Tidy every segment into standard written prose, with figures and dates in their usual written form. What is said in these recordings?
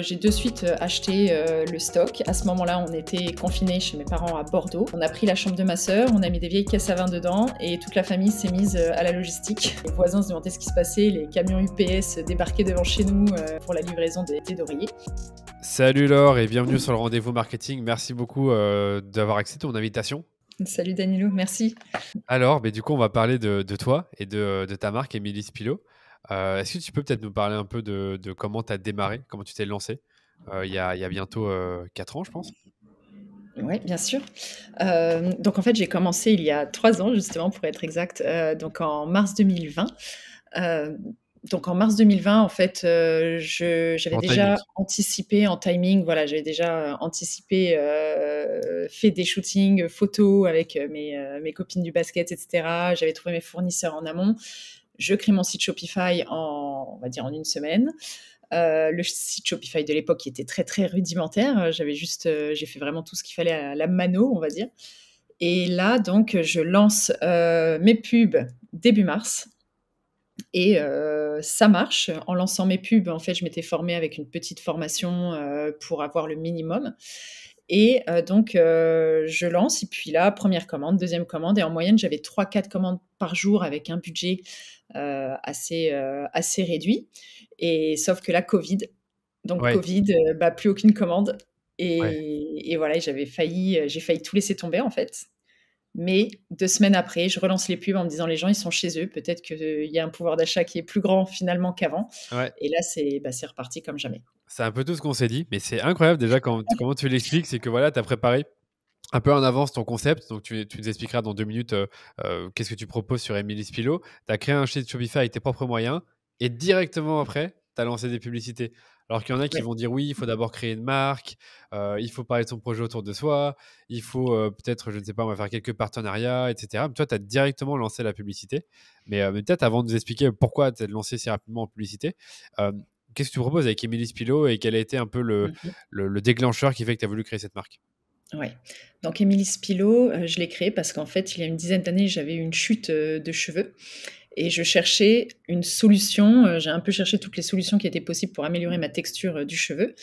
J'ai de suite acheté le stock. À ce moment-là, on était confinés chez mes parents à Bordeaux. On a pris la chambre de ma sœur, on a mis des vieilles caisses à vin dedans et toute la famille s'est mise à la logistique. Les voisins se demandaient ce qui se passait, les camions UPS débarquaient devant chez nous pour la livraison des thés d'oreiller. Salut Laure et bienvenue sur le rendez-vous marketing. Merci beaucoup d'avoir accepté mon invitation. Salut Danilo, merci. Alors, du coup, on va parler de toi et de ta marque Émilie Spilot. Est-ce que tu peux peut-être nous parler un peu de comment tu as démarré, comment tu t'es lancé il y a bientôt 4 ans, je pense. Oui, bien sûr. Donc en fait, j'ai commencé il y a 3 ans, justement, pour être exact, donc en mars 2020. Donc en mars 2020, en fait, j'avais En déjà timing. anticipé en timing, voilà, j'avais déjà anticipé, fait des shootings photos avec mes copines du basket, etc. J'avais trouvé mes fournisseurs en amont. Je crée mon site Shopify on va dire en une semaine. Le site Shopify de l'époque qui était très très rudimentaire. J'ai fait vraiment tout ce qu'il fallait à la mano, on va dire. Et là, donc, je lance mes pubs début mars. Et ça marche. En lançant mes pubs, en fait, je m'étais formée avec une petite formation pour avoir le minimum. Et donc, je lance. Et puis là, première commande, deuxième commande. Et en moyenne, j'avais 3-4 commandes par jour avec un budget assez réduit. Et sauf que là, Covid. Donc, Ouais, Covid, plus aucune commande. ouais. Et voilà, j'ai failli tout laisser tomber, en fait. Mais 2 semaines après, je relance les pubs en me disant: «Les gens, ils sont chez eux, peut-être qu'il y a un pouvoir d'achat qui est plus grand finalement qu'avant» Ouais. et là, c'est reparti comme jamais. C'est un peu tout ce qu'on s'est dit, mais c'est incroyable déjà comment tu l'expliques. C'est que voilà, tu as préparé un peu en avance ton concept. Donc, tu nous expliqueras dans 2 minutes qu'est-ce que tu proposes sur Émilie Spilot. Tu as créé un site Shopify avec tes propres moyens et directement après, tu as lancé des publicités. Alors qu'il y en a qui Ouais. vont dire oui, il faut d'abord créer une marque, il faut parler de son projet autour de soi, il faut peut-être, je ne sais pas, on va faire quelques partenariats, etc. Mais toi, tu as directement lancé la publicité. Mais peut-être avant de nous expliquer pourquoi tu as lancé si rapidement en publicité, euh, qu'est-ce que tu proposes avec Émilie Spilot et quel a été un peu Mmh. le déclencheur qui fait que tu as voulu créer cette marque? Ouais. Donc Émilie Spilot, je l'ai créée parce qu'en fait, il y a une dizaine d'années, j'avais eu une chute, de cheveux et je cherchais une solution, j'ai un peu cherché toutes les solutions qui étaient possibles pour améliorer ma texture, du cheveu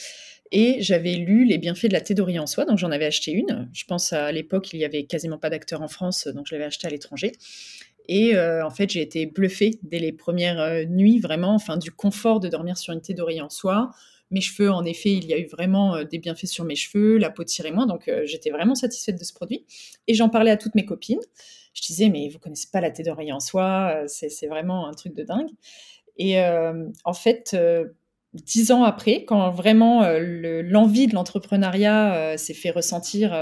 et j'avais lu les bienfaits de la thé d'oreiller en soie, donc j'en avais acheté une. Je pense à l'époque, il y avait quasiment pas d'acteurs en France, donc je l'avais acheté à l'étranger. Et en fait, j'ai été bluffée dès les premières nuits, vraiment, enfin, du confort de dormir sur une thé d'oreiller en soie. Mes cheveux, en effet, il y a eu vraiment des bienfaits sur mes cheveux, la peau tirait moins, donc j'étais vraiment satisfaite de ce produit. Et j'en parlais à toutes mes copines. Je disais, mais vous connaissez pas la thé d'oreiller en soie, c'est vraiment un truc de dingue. Et en fait, 10 ans après, quand vraiment l'envie de l'entrepreneuriat s'est fait ressentir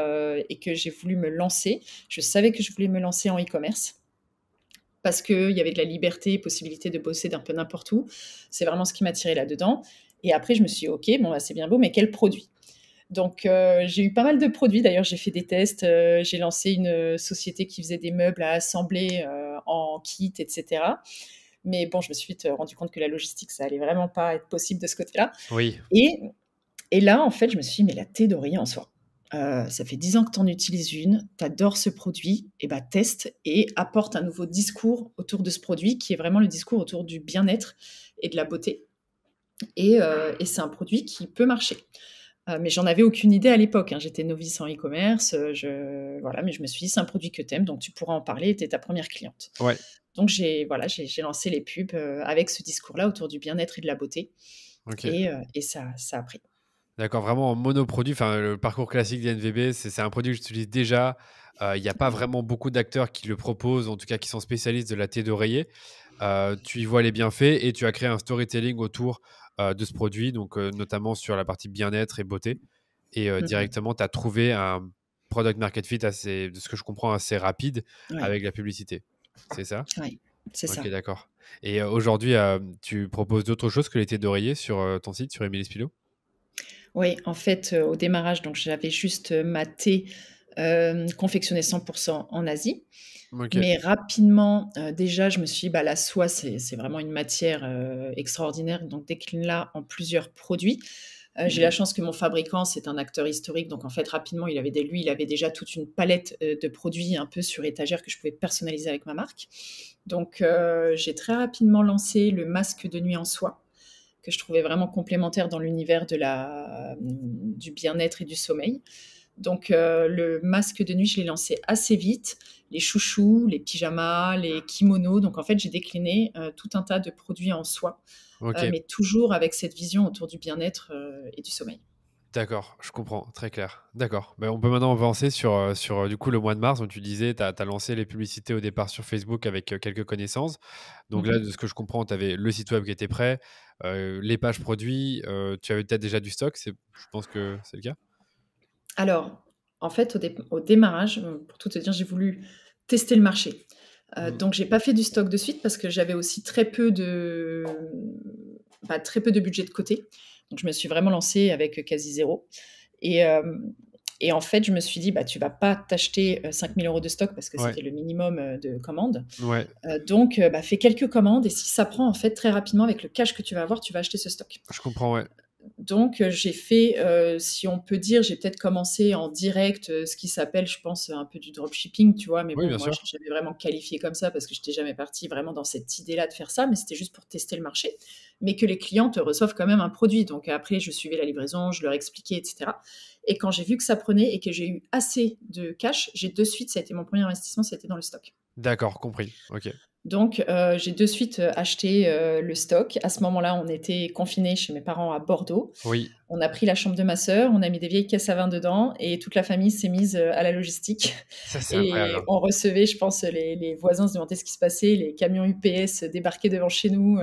et que j'ai voulu me lancer, je savais que je voulais me lancer en e-commerce parce qu'il y avait de la liberté, possibilité de bosser d'un peu n'importe où. C'est vraiment ce qui m'a tiré là-dedans. Et après, je me suis dit, OK, bon, bah, c'est bien beau, mais quel produit? Donc, j'ai eu pas mal de produits. D'ailleurs, j'ai fait des tests. J'ai lancé une société qui faisait des meubles à assembler en kit, etc. Mais bon, je me suis vite rendu compte que la logistique, ça allait vraiment pas être possible de ce côté-là. Oui. Et et là, en fait, je me suis dit: «Mais la thé d'oreiller en soi, ça fait 10 ans que tu en utilises une, tu adores ce produit et bah, teste et apporte un nouveau discours autour de ce produit qui est vraiment le discours autour du bien-être et de la beauté et c'est un produit qui peut marcher». Mais j'en avais aucune idée à l'époque, hein. J'étais novice en e-commerce, voilà, mais je me suis dit: «C'est un produit que tu aimes, donc tu pourras en parler, tu es ta première cliente». Ouais. Donc j'ai lancé les pubs, avec ce discours-là autour du bien-être et de la beauté Ok. et ça a pris. D'accord, vraiment en monoproduit, enfin, le parcours classique d'INVB, c'est un produit que j'utilise déjà. Il n'y a pas Ouais. vraiment beaucoup d'acteurs qui le proposent, en tout cas qui sont spécialistes de la thé d'oreiller. Tu y vois les bienfaits et tu as créé un storytelling autour de ce produit, donc notamment sur la partie bien-être et beauté. Et Mmh. directement, tu as trouvé un product market fit assez, de ce que je comprends, assez rapide Ouais, avec la publicité. C'est ça? ouais, c'est Ok, ça. d'accord. Et aujourd'hui, tu proposes d'autres choses que les thés d'oreiller sur ton site, sur Émilie Spilot? Oui, en fait, au démarrage, donc j'avais juste, ma thé, confectionnée 100 en Asie. Ok. Mais rapidement, déjà, je me suis dit: «Bah, la soie, c'est vraiment une matière, extraordinaire», donc décline-la en plusieurs produits. J'ai la chance que mon fabricant, c'est un acteur historique, donc en fait, rapidement, il avait déjà toute une palette, de produits un peu sur étagère que je pouvais personnaliser avec ma marque. Donc j'ai très rapidement lancé le masque de nuit en soie. que je trouvais vraiment complémentaire dans l'univers du bien-être et du sommeil. Donc le masque de nuit, je l'ai lancé assez vite. Les chouchous, les pyjamas, les kimonos. Donc en fait, j'ai décliné tout un tas de produits en soie, Ok, mais toujours avec cette vision autour du bien-être et du sommeil. d'accord, je comprends, très clair. D'accord. Ben, on peut maintenant avancer sur du coup le mois de mars. Donc tu disais, tu as lancé les publicités au départ sur Facebook avec quelques connaissances. Donc là, Mhm. de ce que je comprends, tu avais le site web qui était prêt, les pages produits, tu avais peut-être déjà du stock. Je pense que c'est le cas. Alors, en fait, au démarrage, pour tout te dire, j'ai voulu tester le marché. Mm. Donc, j'ai pas fait du stock de suite parce que j'avais aussi très peu de budget de côté. Donc, je me suis vraiment lancée avec quasi zéro. Et, euh, et en fait, je me suis dit, bah, tu vas pas t'acheter 5 000 euros de stock parce que Ouais, c'était le minimum de commandes. ouais, Donc, bah, fais quelques commandes et si ça prend, en fait, très rapidement, avec le cash que tu vas avoir, tu vas acheter ce stock. je comprends, ouais. Donc, j'ai fait, si on peut dire, j'ai peut-être commencé en direct, ce qui s'appelle, je pense, un peu du dropshipping, tu vois? Mais Oui, bon, bien moi, je sûr. l'ai jamais vraiment qualifié comme ça parce que j'étais jamais partie vraiment dans cette idée-là de faire ça, mais c'était juste pour tester le marché. Mais que les clients te reçoivent quand même un produit. Donc après, je suivais la livraison, je leur expliquais, et cetera. Et quand j'ai vu que ça prenait et que j'ai eu assez de cash, j'ai de suite, ça a été mon premier investissement, c'était dans le stock. D'accord, compris. Ok. Donc, j'ai de suite acheté le stock. À ce moment-là, on était confinés chez mes parents à Bordeaux. Oui, On a pris la chambre de ma sœur, on a mis des vieilles caisses à vin dedans et toute la famille s'est mise à la logistique. ça c'est incroyable, Et hein. on recevait, je pense, les voisins se demandaient ce qui se passait, les camions UPS débarquaient devant chez nous,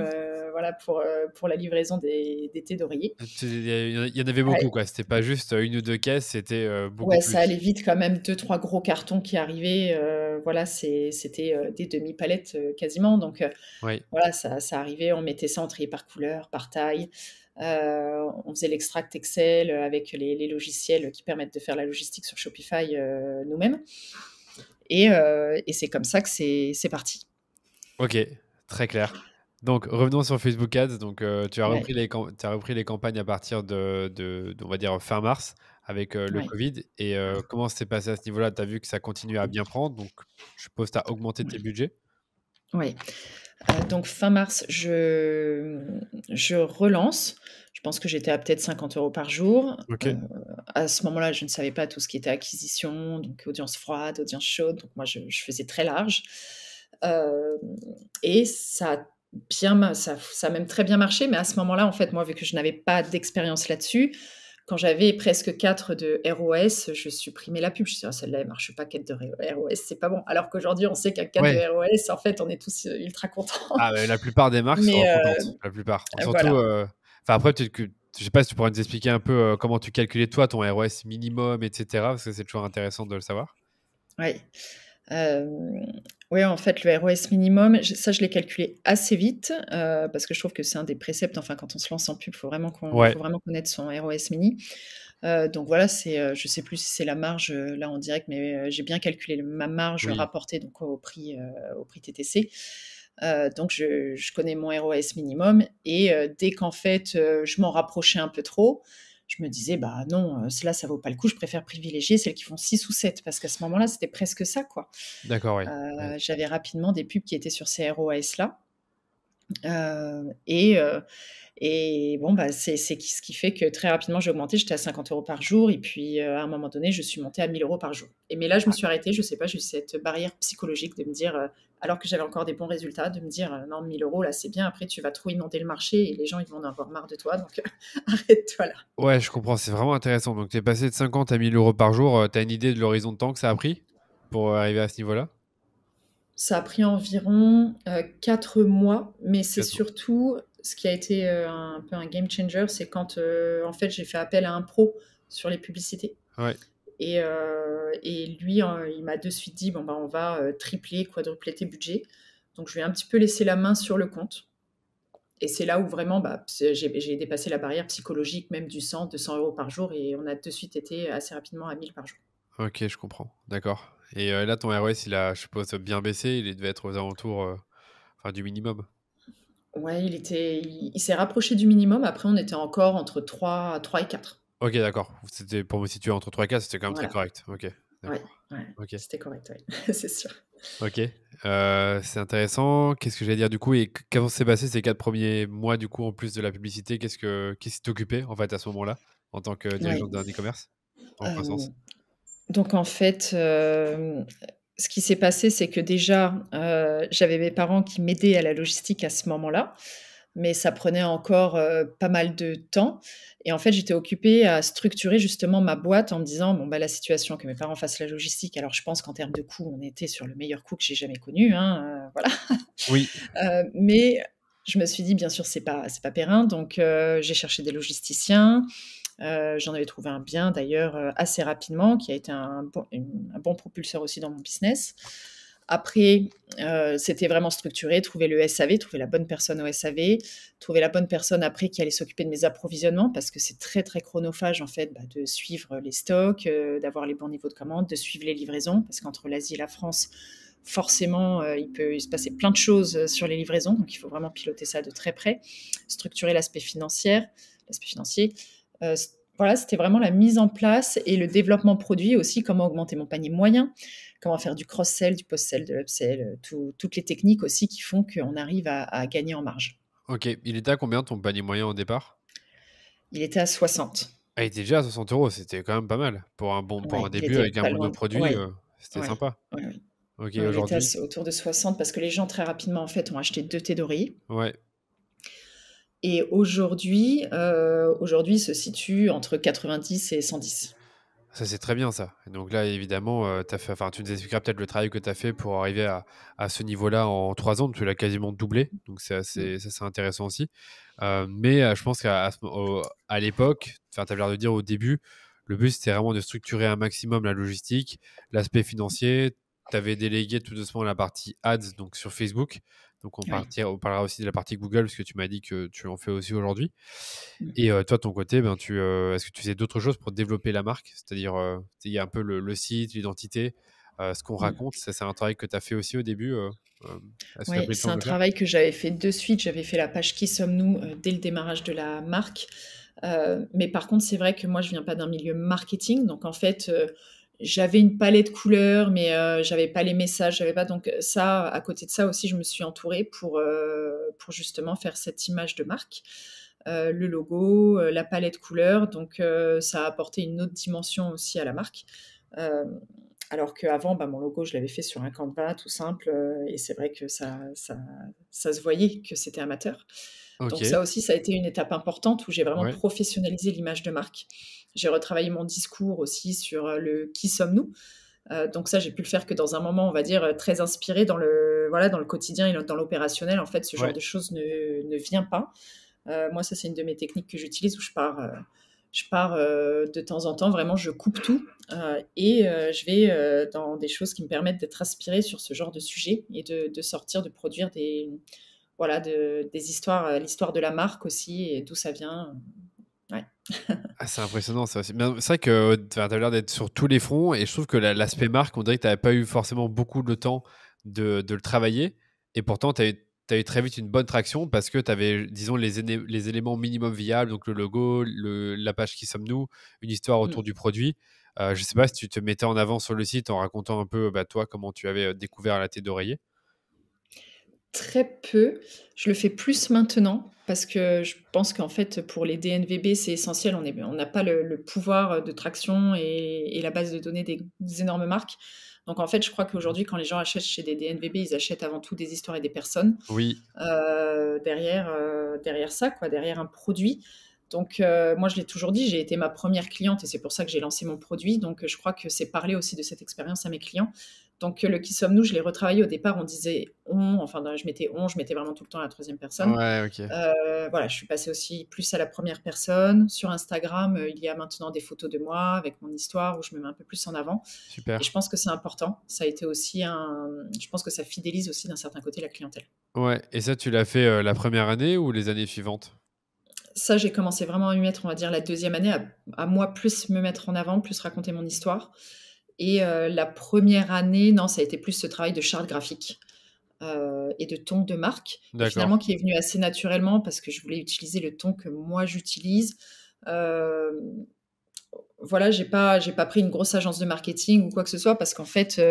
voilà, pour la livraison des thés d'oreiller. Il y en avait beaucoup, Ouais, quoi. C'était pas juste une ou deux caisses, c'était beaucoup ouais, ça allait plus. vite quand même, deux, trois gros cartons qui arrivaient. Voilà, c'était des demi-palettes quasiment. Donc Oui. voilà, ça arrivait, on mettait ça, on triait par couleur, par taille. On faisait l'extract Excel avec les logiciels qui permettent de faire la logistique sur Shopify nous-mêmes. Et c'est comme ça que c'est parti. Ok, très clair. Donc, revenons sur Facebook Ads. Donc, tu as Ouais, repris tu as repris les campagnes à partir on va dire, fin mars avec le ouais, Covid. Et comment ça s'est passé à ce niveau-là? Tu as vu que ça continuait à bien prendre. Donc, je suppose que tu as augmenté tes budgets. ouais. Donc fin mars, je relance. Je pense que j'étais à peut-être 50 euros par jour. Ok. À ce moment-là, je ne savais pas tout ce qui était acquisition, donc audience froide, audience chaude. Donc moi, je faisais très large. Euh, et ça a même très bien marché. Mais à ce moment-là, en fait, moi, vu que je n'avais pas d'expérience là-dessus, quand j'avais presque 4 de ROS, je supprimais la pub. Je disais: «Ah, celle-là, elle marche pas, 4 de ROS, c'est pas bon». Alors qu'aujourd'hui, on sait qu'à 4 de Ouais. ROS, en fait, on est tous ultra contents. Ah, la plupart des marques Mais seront contentes. La plupart. Surtout, voilà. enfin, après, peut-être que, je sais pas si tu pourrais nous expliquer un peu comment tu calculais toi ton ROS minimum, etc. Parce que c'est toujours intéressant de le savoir. Ouais. Hem, ouais, en fait, le ROS minimum, je l'ai calculé assez vite, parce que je trouve que c'est un des préceptes, enfin, quand on se lance en pub, Ouais. faut vraiment connaître son ROS mini. Donc voilà, je sais plus si c'est la marge, là en direct, mais j'ai bien calculé ma marge Oui. rapportée donc au prix TTC. Donc je connais mon ROS minimum et dès qu'en fait, je m'en rapprochais un peu trop, je me disais: «Bah non, là ça vaut pas le coup, je préfère privilégier celles qui font 6 ou 7 parce qu'à ce moment-là, c'était presque ça, quoi. D'accord, oui. Ouais. J'avais rapidement des pubs qui étaient sur ces ROAS-là. Heu et heu et bon, bah, c'est ce qui fait que très rapidement j'ai augmenté, j'étais à 50 euros par jour et puis, à un moment donné, je suis montée à 1 000 € par jour mais là, je me suis arrêtée, je sais pas, j'ai eu cette barrière psychologique de me dire, alors que j'avais encore des bons résultats, de me dire: «Non, 1 000 € là, c'est bien, après tu vas trop inonder le marché et les gens, ils vont en avoir marre de toi donc arrête-toi là». Ouais, je comprends, c'est vraiment intéressant. Donc, tu es passé de 50 à 1 000 € par jour. Tu as une idée de l'horizon de temps que ça a pris pour arriver à ce niveau-là? Ça a pris environ, 4 mois, mais c'est 4 mois. surtout ce qui a été, un peu un game changer, c'est quand, en fait, j'ai fait appel à un pro sur les publicités Ouais. et lui, il m'a de suite dit: «Bon, bah, on va, tripler, quadrupler tes budgets». Donc je lui ai un petit peu laissé la main sur le compte et c'est là où vraiment, bah, j'ai dépassé la barrière psychologique même du 100-200 € par jour et on a de suite été assez rapidement à 1 000 par jour. Ok, je comprends. D'accord. Et là, ton ROS, il a, je suppose, bien baissé. Il devait être aux alentours enfin, du minimum. Ouais, il s'est rapproché du minimum, après on était encore entre 3 et 4. Ok, d'accord. C'était pour me situer entre 3 et 4, c'était quand même très Voilà. correct. Ok. Ouais, D'accord. ouais, Ok. c'était correct, ouais, c'est sûr. Ok. C'est intéressant. Qu'est-ce que j'allais dire du coup? Et comment s'est passé ces 4 premiers mois du coup en plus de la publicité? Qu'est-ce qui t'occupait en fait à ce moment-là en tant que Ouais, dirigeante d'un e-commerce en croissance? hem, donc en fait, ce qui s'est passé, c'est que déjà, j'avais mes parents qui m'aidaient à la logistique à ce moment-là, mais ça prenait encore, pas mal de temps et en fait, j'étais occupée à structurer justement ma boîte en me disant: «Bon, bah, la situation que mes parents fassent la logistique». Alors je pense qu'en termes de coût, on était sur le meilleur coût que j'ai jamais connu, hein, voilà. Oui. Mais je me suis dit: «Bien sûr, c'est pas périn», donc j'ai cherché des logisticiens. J'en avais trouvé un bien d'ailleurs, assez rapidement, qui a été un bon propulseur aussi dans mon business. Après, c'était vraiment structuré, trouver le SAV, trouver la bonne personne au SAV, trouver la bonne personne après qui allait s'occuper de mes approvisionnements parce que c'est très, très chronophage en fait, bah, de suivre les stocks, d'avoir les bons niveaux de commande, de suivre les livraisons parce qu'entre l'Asie et la France, forcément, il se passer plein de choses, sur les livraisons, donc il faut vraiment piloter ça de très près. Structurer l'aspect financier. Voilà, c'était vraiment la mise en place et le développement produit aussi, comment augmenter mon panier moyen, comment faire du cross-sell, du post-sell, de l'upsell, toutes les techniques aussi qui font qu'on arrive à gagner en marge. Ok. Il était à combien ton panier moyen au départ? Il était à 60. Ah, il était déjà à 60 €. C'était quand même pas mal pour un Ouais, il début était avec un pas loin. monoproduit. Ouais, C'était ouais, sympa. ouais, ouais. Ok. Ouais, il était Aujourd'hui? autour de 60 parce que les gens très rapidement en fait ont acheté 2 thés d'oreiller. Ouais. Et aujourd'hui, il se situe entre 90 et 110. Ça, c'est très bien ça. Et donc là, évidemment, tu nous expliqueras peut-être le travail que tu as fait pour arriver à ce niveau-là en 3 ans. Tu l'as quasiment doublé. Donc Mmh. ça, c'est intéressant aussi. Mais je pense à l'époque, tu as l'air de dire au début, le but, c'était vraiment de structurer un maximum la logistique, l'aspect financier. Tu avais délégué tout doucement la partie ads donc sur Facebook. Donc Oui. on parlera aussi de la partie Google, parce que tu m'as dit que tu en fais aussi aujourd'hui. Mmh. Et toi, de ton côté, ben, est-ce que tu faisais d'autres choses pour développer la marque? C'est-à-dire, il y a un peu le site, l'identité, ce qu'on Mmh. raconte. Ça, c'est un travail que tu as fait aussi au début. Est-ce que tu as Ouais, pris le c'est temps de un le faire? travail que j'avais fait de suite. J'avais fait la page «Qui sommes-nous?» dès le démarrage de la marque. Mais par contre, c'est vrai que moi, je viens pas d'un milieu marketing. Donc en fait, j'avais une palette couleurs, mais j'avais pas les messages, j'avais pas donc ça, à côté de ça aussi, je me suis entourée pour justement faire cette image de marque. Le logo, la palette couleurs, donc ça a apporté une autre dimension aussi à la marque. Hem, alors qu'avant, bah, mon logo, je l'avais fait sur un Canva tout simple, et c'est vrai que ça se voyait que c'était amateur. Donc Ok. ça aussi, ça a été une étape importante où j'ai vraiment Ouais. professionnalisé l'image de marque. J'ai retravaillé mon discours aussi sur, le «Qui sommes-nous?». Donc ça, j'ai pu le faire que dans un moment, on va dire, très inspiré dans le voilà, dans le quotidien et dans l'opérationnel. En fait, ce genre Ouais. de choses ne vient pas. Moi, ça, c'est une de mes techniques que j'utilise où je pars de temps en temps, vraiment, je coupe tout et je vais dans des choses qui me permettent d'être inspirée sur ce genre de sujet et de sortir, de produire voilà, des histoires, l'histoire de la marque aussi et d'où ça vient. Ouais. Ah, c'est impressionnant ça aussi. Mais c'est vrai que tu as l'air d'être sur tous les fronts, et je trouve que l'aspect marque, on dirait que tu n'avais pas eu forcément beaucoup de temps de le travailler. Et pourtant, tu as eu très vite une bonne traction parce que tu avais, disons, les éléments minimum viables, donc le logo, la page Qui sommes-nous, une histoire autour Mmh. du produit. Je ne sais pas si tu te mettais en avant sur le site en racontant un peu, bah, toi, comment tu avais découvert la tête d'oreiller. Très peu. Je le fais plus maintenant parce que je pense qu'en fait, pour les DNVB, c'est essentiel. On n'a pas le pouvoir de traction et la base de données des énormes marques. Donc en fait, je crois qu'aujourd'hui, quand les gens achètent chez des DNVB, ils achètent avant tout des histoires et des personnes, Oui, derrière ça, quoi, derrière un produit. Donc moi, je l'ai toujours dit, j'ai été ma première cliente et c'est pour ça que j'ai lancé mon produit. Donc je crois que c'est parler aussi de cette expérience à mes clients. Donc le «Qui sommes-nous?», je l'ai retravaillé. Au départ, on disait «on», enfin je mettais vraiment tout le temps à la troisième personne. ouais, ok. Voilà, je suis passée aussi plus à la première personne. Sur Instagram, il y a maintenant des photos de moi avec mon histoire où je me mets un peu plus en avant et je Super. pense que c'est important. Ça a été aussi je pense que ça fidélise aussi d'un certain côté la clientèle. Ouais, et ça, tu l'as fait la première année ou les années suivantes? Ça, j'ai commencé vraiment à m'y mettre, on va dire, la deuxième année, à moi plus me mettre en avant, plus raconter mon histoire et la première année, non, ça a été plus ce travail de charte graphique, et de ton de marque et D'accord. finalement qui est venu assez naturellement parce que je voulais utiliser le ton que moi j'utilise. Hem, voilà, j'ai pas pris une grosse agence de marketing ou quoi que ce soit parce qu'en fait,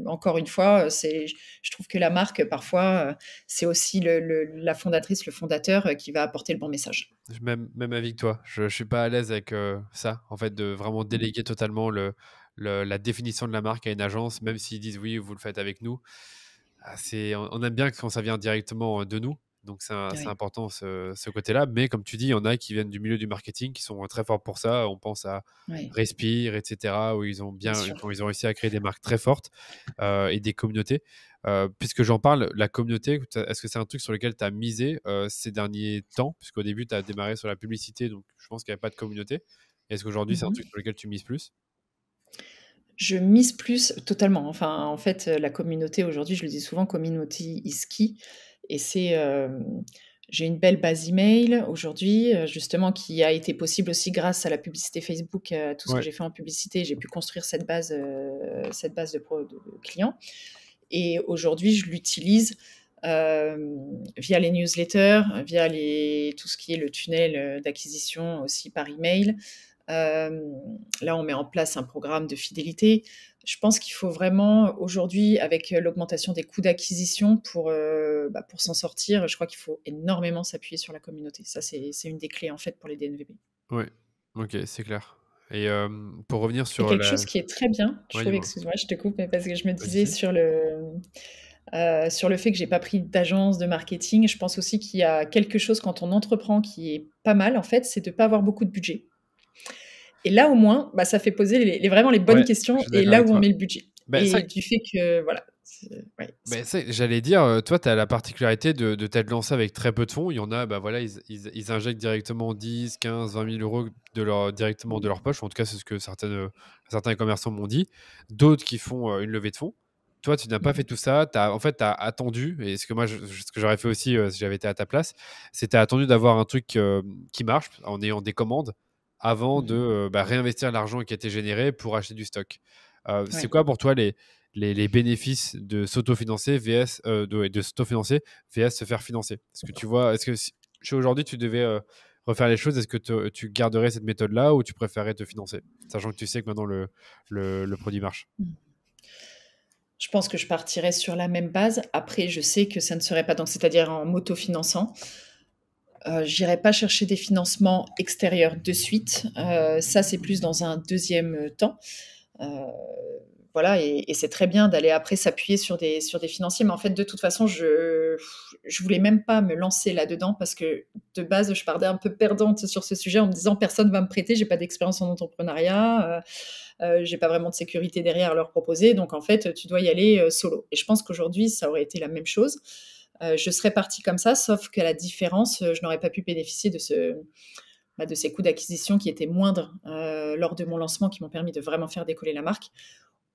encore une fois, je trouve que la marque, parfois, c'est aussi la fondatrice, le fondateur, qui va apporter le bon message. Même avis que toi. Je suis pas à l'aise avec ça, en fait, de vraiment déléguer totalement la définition de la marque à une agence, même s'ils disent oui, vous le faites avec nous. On aime bien quand ça vient directement de nous. Donc, c'est Oui, important ce côté-là. Mais comme tu dis, il y en a qui viennent du milieu du marketing qui sont très forts pour ça. On pense à oui, Respire, etc., où bien sûr. quand ils ont réussi à créer des marques très fortes et des communautés. Puisque j'en parle, la communauté, est-ce que c'est un truc sur lequel tu as misé ces derniers temps? Puisqu'au début, tu as démarré sur la publicité, donc je pense qu'il n'y avait pas de communauté. Est-ce qu'aujourd'hui, c'est un truc Mmh. sur lequel tu mises plus? Je mise plus totalement. Enfin, en fait, la communauté aujourd'hui, je le dis souvent, community is key et j'ai une belle base email aujourd'hui, justement qui a été possible aussi grâce à la publicité Facebook, tout ce que Ouais, j'ai fait en publicité. J'ai pu construire cette base de clients et aujourd'hui, je l'utilise, via les newsletters, via tout ce qui est le tunnel, d'acquisition aussi par email. Là, on met en place un programme de fidélité. Je pense qu'il faut vraiment aujourd'hui, avec l'augmentation des coûts d'acquisition pour s'en sortir, je crois qu'il faut énormément s'appuyer sur la communauté. Ça, c'est une des clés, en fait, pour les DNVB. ouais. Ok, c'est clair. Et pour revenir Et sur quelque la... chose qui est très bien, je Ouais, trouve, dis-moi. excuse-moi, je te coupe, mais parce que je me disais Vas-y. sur le fait que j'ai pas pris d'agence de marketing, je pense aussi qu'il y a quelque chose quand on entreprend qui est pas mal, en fait, c'est de pas avoir beaucoup de budget. Et là, au moins, bah, ça fait poser vraiment les bonnes Ouais, je questions suis et d'accord là avec où on toi. met le budget. Ben, ça, Et du fait que, voilà, ouais, J'allais dire, toi, tu as la particularité de t'être lancé avec très peu de fonds. Il y en a, bah, voilà, ils injectent directement 10, 15, 20 000 euros directement de leur poche. En tout cas, c'est ce que certains commerçants m'ont dit. D'autres qui font une levée de fonds. Toi, tu n'as pas fait mmh tout ça. En fait, tu as attendu. Et ce que moi, ce que j'aurais fait aussi si j'avais été à ta place, c'est tu as attendu d'avoir un truc qui marche en ayant des commandes avant de mh. réinvestir l'argent qui a été généré pour acheter du stock. C'est Ouais. quoi pour toi les bénéfices de s'autofinancer vs de s'autofinancer vs se faire financer. Est-ce que tu vois, est-ce que si aujourd'hui tu devais refaire les choses, est-ce que tu garderais cette méthode-là ou tu préférerais te financer, sachant que tu sais que maintenant le produit marche? Mmh. Je pense que je partirais sur la même base. Après, je sais que ça ne serait pas donc c'est-à-dire en m'autofinançant. J'irai pas chercher des financements extérieurs de suite. Ça, c'est plus dans un deuxième temps. Heu, voilà et c'est très bien d'aller après s'appuyer sur des financiers, mais en fait, de toute façon, je voulais même pas me lancer là-dedans parce que, de base, je partais un peu perdante sur ce sujet en me disant: «Personne va me prêter, j'ai pas d'expérience en entrepreneuriat, j'ai pas vraiment de sécurité derrière à leur proposer, donc en fait, tu dois y aller, solo» et je pense qu'aujourd'hui, ça aurait été la même chose. Je serais partie comme ça, sauf qu'à la différence, je n'aurais pas pu bénéficier de ces coûts d'acquisition qui étaient moindres, lors de mon lancement, qui m'ont permis de vraiment faire décoller la marque.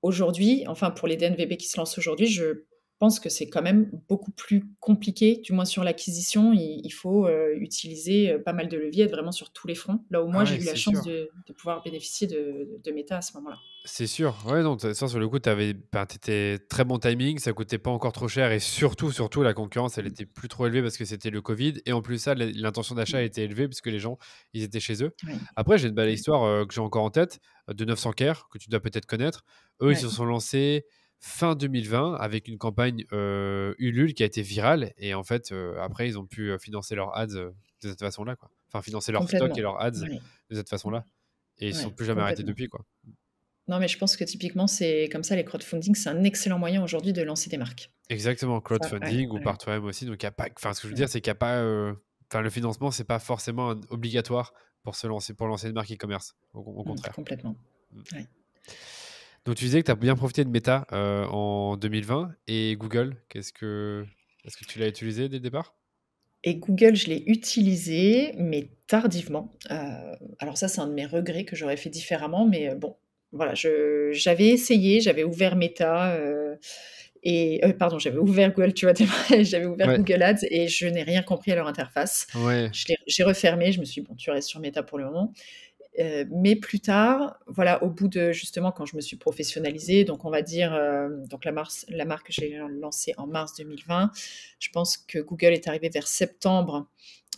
Aujourd'hui, enfin pour les DNVB qui se lancent aujourd'hui, je pense que c'est quand même beaucoup plus compliqué, du moins sur l'acquisition. Il faut, utiliser, pas mal de leviers, être vraiment sur tous les fronts. Là où Ah moi, j'ai ouais, eu la c'est chance sûr. de pouvoir bénéficier de Meta à ce moment-là. C'est sûr. Ouais, non, ça sur le coup, t'étais très bon timing, ça coûtait pas encore trop cher et surtout, la concurrence, elle était plus trop élevée parce que c'était le Covid. Et en plus, ça, l'intention d'achat Mmh. était élevée puisque les gens, ils étaient chez eux. Oui, Après, j'ai une belle oui, histoire que j'ai encore en tête de 900 Care que tu dois peut-être connaître. Eux, ils se ouais, sont lancés fin 2020 avec une campagne Ulule qui a été virale. Et en fait, après, ils ont pu financer leurs ads de cette façon-là, quoi. Enfin, financer leur stock et complètement. leurs ads Oui, de cette façon-là. Et ils ne se sont ouais, plus jamais arrêtés complètement. depuis, quoi. Non, mais je pense que typiquement, c'est comme ça, les crowdfunding, c'est un excellent moyen aujourd'hui de lancer des marques. Exactement, Ça, ouais, crowdfunding ou par ouais, toi-même aussi. Donc, il y a pas, enfin, ce que je veux dire, ouais. c'est qu'il n'y a pas, enfin, le financement, c'est pas forcément obligatoire pour se lancer, pour lancer une marque e-commerce. Au contraire. Complètement. Mm. Ouais. Donc, tu disais que tu as bien profité de Meta en 2020 et Google. Est-ce que tu l'as utilisé dès le départ? Et Google, je l'ai utilisé, mais tardivement. Alors ça, c'est un de mes regrets que j'aurais fait différemment, mais bon, voilà, j'avais essayé, j'avais ouvert Meta, pardon, j'avais ouvert Google, tu vois? Tu j'avais ouvert Ouais, Google Ads et je n'ai rien compris à leur interface. ouais, J'ai refermé, je me suis dit: «Bon, tu restes sur Meta pour le moment». Mais plus tard, voilà, au bout de justement quand je me suis professionnalisée, donc on va dire, donc la marque que j'ai lancée en mars 2020. Je pense que Google est arrivé vers septembre,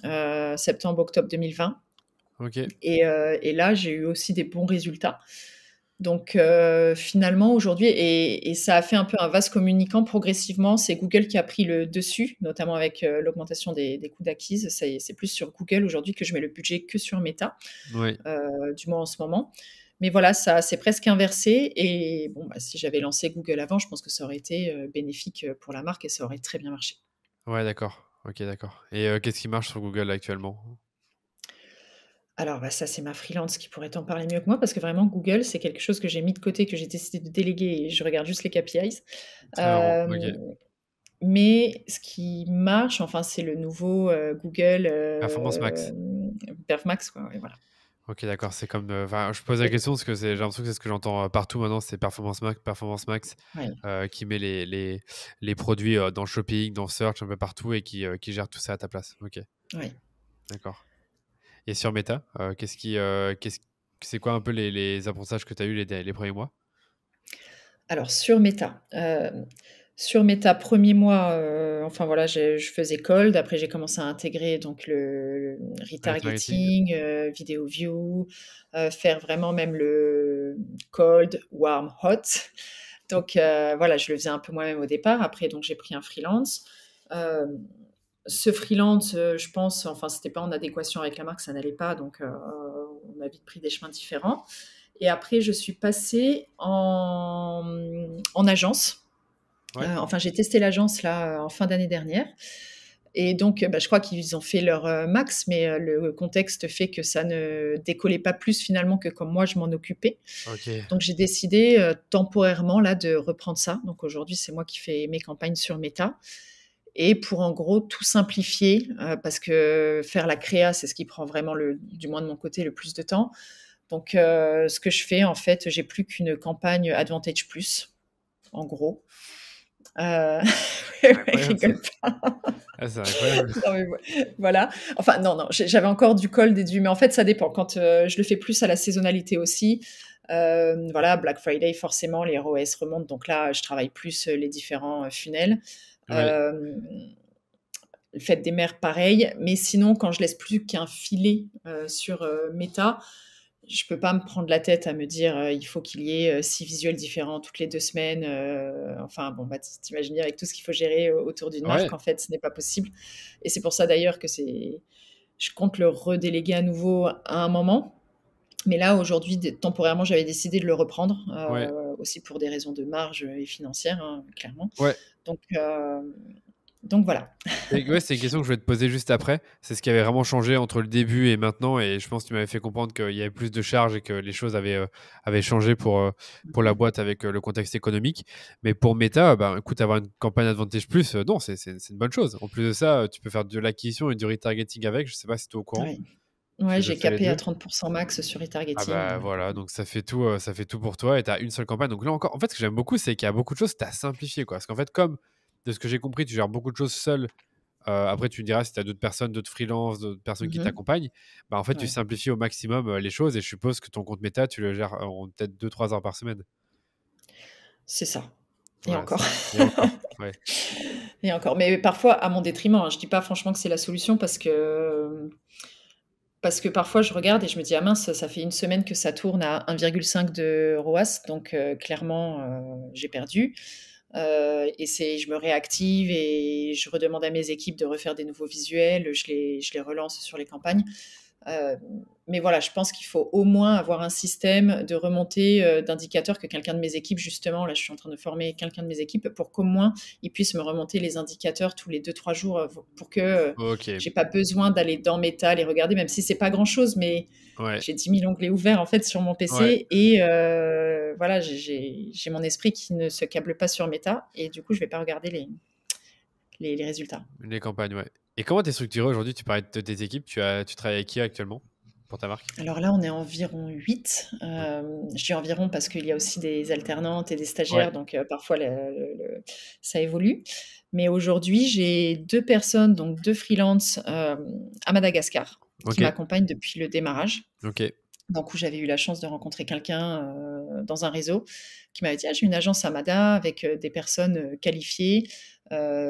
septembre-octobre 2020 Ok. Et là, j'ai eu aussi des bons résultats. Donc finalement, aujourd'hui, et ça a fait un peu un vase communicant progressivement. C'est Google qui a pris le dessus, notamment avec l'augmentation des coûts d'acquise. C'est plus sur Google aujourd'hui que je mets le budget que sur Meta, Ouais. du moins en ce moment. Mais voilà, ça c'est presque inversé. Et bon, bah, si j'avais lancé Google avant, je pense que ça aurait été bénéfique pour la marque et ça aurait très bien marché. Ouais, d'accord. Ok, d'accord. Et qu'est-ce qui marche sur Google actuellement? Alors, bah, ça, c'est ma freelance qui pourrait t'en parler mieux que moi parce que vraiment Google, c'est quelque chose que j'ai mis de côté, que j'ai décidé de déléguer et je regarde juste les KPIs. Très marrant. Ok. Hem, mais ce qui marche, enfin, c'est le nouveau, Google, Performance Max. Perf Max, quoi, ouais, voilà. Ok, d'accord. C'est comme. Enfin, je pose la Et question parce que j'ai l'impression que c'est ce que j'entends partout maintenant. C'est Performance Max, ouais, qui met les produits dans Shopping, dans Search, un peu partout et qui gère tout ça à ta place. Ok, ouais. d'accord. Et sur Meta, c'est quoi un peu les apprentissages que tu as eu les premiers mois? Alors sur Meta, 1er mois, enfin voilà, je faisais cold. Après, j'ai commencé à intégrer donc le Retargeting? retargeting, vidéo view, faire vraiment même le cold, warm, hot. Donc voilà, je le faisais un peu moi-même au départ. Après, donc j'ai pris un freelance. Hem, Ce freelance, je pense, enfin, c'était pas en adéquation avec la marque, ça n'allait pas, donc on a vite pris des chemins différents. Et après, je suis passée en agence. Ouais. Enfin, j'ai testé l'agence là en fin d'année dernière. Et donc, bah, je crois qu'ils ont fait leur max, mais le contexte fait que ça ne décollait pas plus finalement que comme moi je m'en occupais. Ok. Donc, j'ai décidé temporairement là de reprendre ça. Donc, aujourd'hui, c'est moi qui fais mes campagnes sur Meta. Et pour en gros tout simplifier, parce que faire la créa, c'est ce qui prend vraiment du moins de mon côté, le plus de temps. Donc, ce que je fais, en fait, j'ai plus qu'une campagne Advantage Plus, en gros. Euh, C'est ouais, incroyable ça. rigole pas. Ah, c'est incroyable. Non, mais voilà. Enfin, non, non, j'avais encore du cold et mais en fait, ça dépend. Quand je le fais plus à la saisonnalité aussi. Voilà, Black Friday, forcément, les ROS remontent. Donc là, je travaille plus les différents funnels. Ouais. Euh, Fête des mères, pareil. Mais sinon, quand je laisse plus qu'un filet sur Meta, je peux pas me prendre la tête à me dire il faut qu'il y ait 6 visuels différents toutes les 2 semaines. Enfin, bon, bah, t'imagines avec tout ce qu'il faut gérer autour d'une marque, Ouais. en fait, ce n'est pas possible. Et c'est pour ça d'ailleurs que je compte le redéléguer à nouveau à un moment. Mais là, aujourd'hui, temporairement, j'avais décidé de le reprendre, Ouais. aussi pour des raisons de marge et financières, hein, clairement. Ouais. Donc, donc voilà. Et ouais, c'est une question que je vais te poser juste après. C'est ce qui avait vraiment changé entre le début et maintenant. Et je pense que tu m'avais fait comprendre qu'il y avait plus de charges et que les choses avaient changé pour la boîte avec le contexte économique. Mais pour Meta, bah, écoute, avoir une campagne Advantage Plus, non, c'est une bonne chose. En plus de ça, tu peux faire de l'acquisition et du retargeting avec. Je sais pas si tu es au courant. Ouais. Ouais, Tu le j'ai fais les capé à deux. 30% max sur Ah retargeting. bah voilà, donc ça fait tout pour toi et tu as une seule campagne. Donc là encore, en fait, ce que j'aime beaucoup, c'est qu'il y a beaucoup de choses que tu as simplifié, quoi. Parce qu'en fait, comme de ce que j'ai compris, tu gères beaucoup de choses seul. Après, tu me diras si tu as d'autres personnes, d'autres freelances, d'autres personnes qui Mhm. t'accompagnent. Bah, en fait, tu Ouais, simplifies au maximum les choses et je suppose que ton compte méta, tu le gères en peut-être 2-3 heures par semaine. c'est ça. Et Voilà, encore. ça. Et encore. Ouais. Et encore. Mais parfois à mon détriment, hein. Je dis pas franchement que c'est la solution parce que parfois je regarde et je me dis ah mince, ça fait une semaine que ça tourne à 1,5 de ROAS, donc clairement j'ai perdu. Je me réactive et je redemande à mes équipes de refaire des nouveaux visuels, je les relance sur les campagnes. Euh, mais voilà, je pense qu'il faut au moins avoir un système de remontée d'indicateurs que quelqu'un de mes équipes, justement, là je suis en train de former quelqu'un de mes équipes pour qu'au moins il puisse me remonter les indicateurs tous les 2-3 jours pour que Ok. j'ai pas besoin d'aller dans Meta les regarder, même si c'est pas grand chose, mais Ouais. j'ai 10 000 onglets ouverts en fait sur mon Ouais. PC et voilà, j'ai mon esprit qui ne se câble pas sur Meta et du coup je vais pas regarder les résultats. Les campagnes, ouais. Et comment tu es structuré aujourd'hui? Tu parlais de tes équipes. Tu travailles avec qui actuellement pour ta marque? Alors là, on est environ 8. Ok. Je dis environ parce qu'il y a aussi des alternantes et des Ouais. stagiaires, donc parfois ça évolue. Mais aujourd'hui, j'ai 2 personnes, donc 2 freelances, à Madagascar qui Ok. m'accompagnent depuis le démarrage. Ok. Donc où j'avais eu la chance de rencontrer quelqu'un, dans un réseau qui m'avait dit: «Ah, j'ai une agence à Mada avec, des personnes, qualifiées,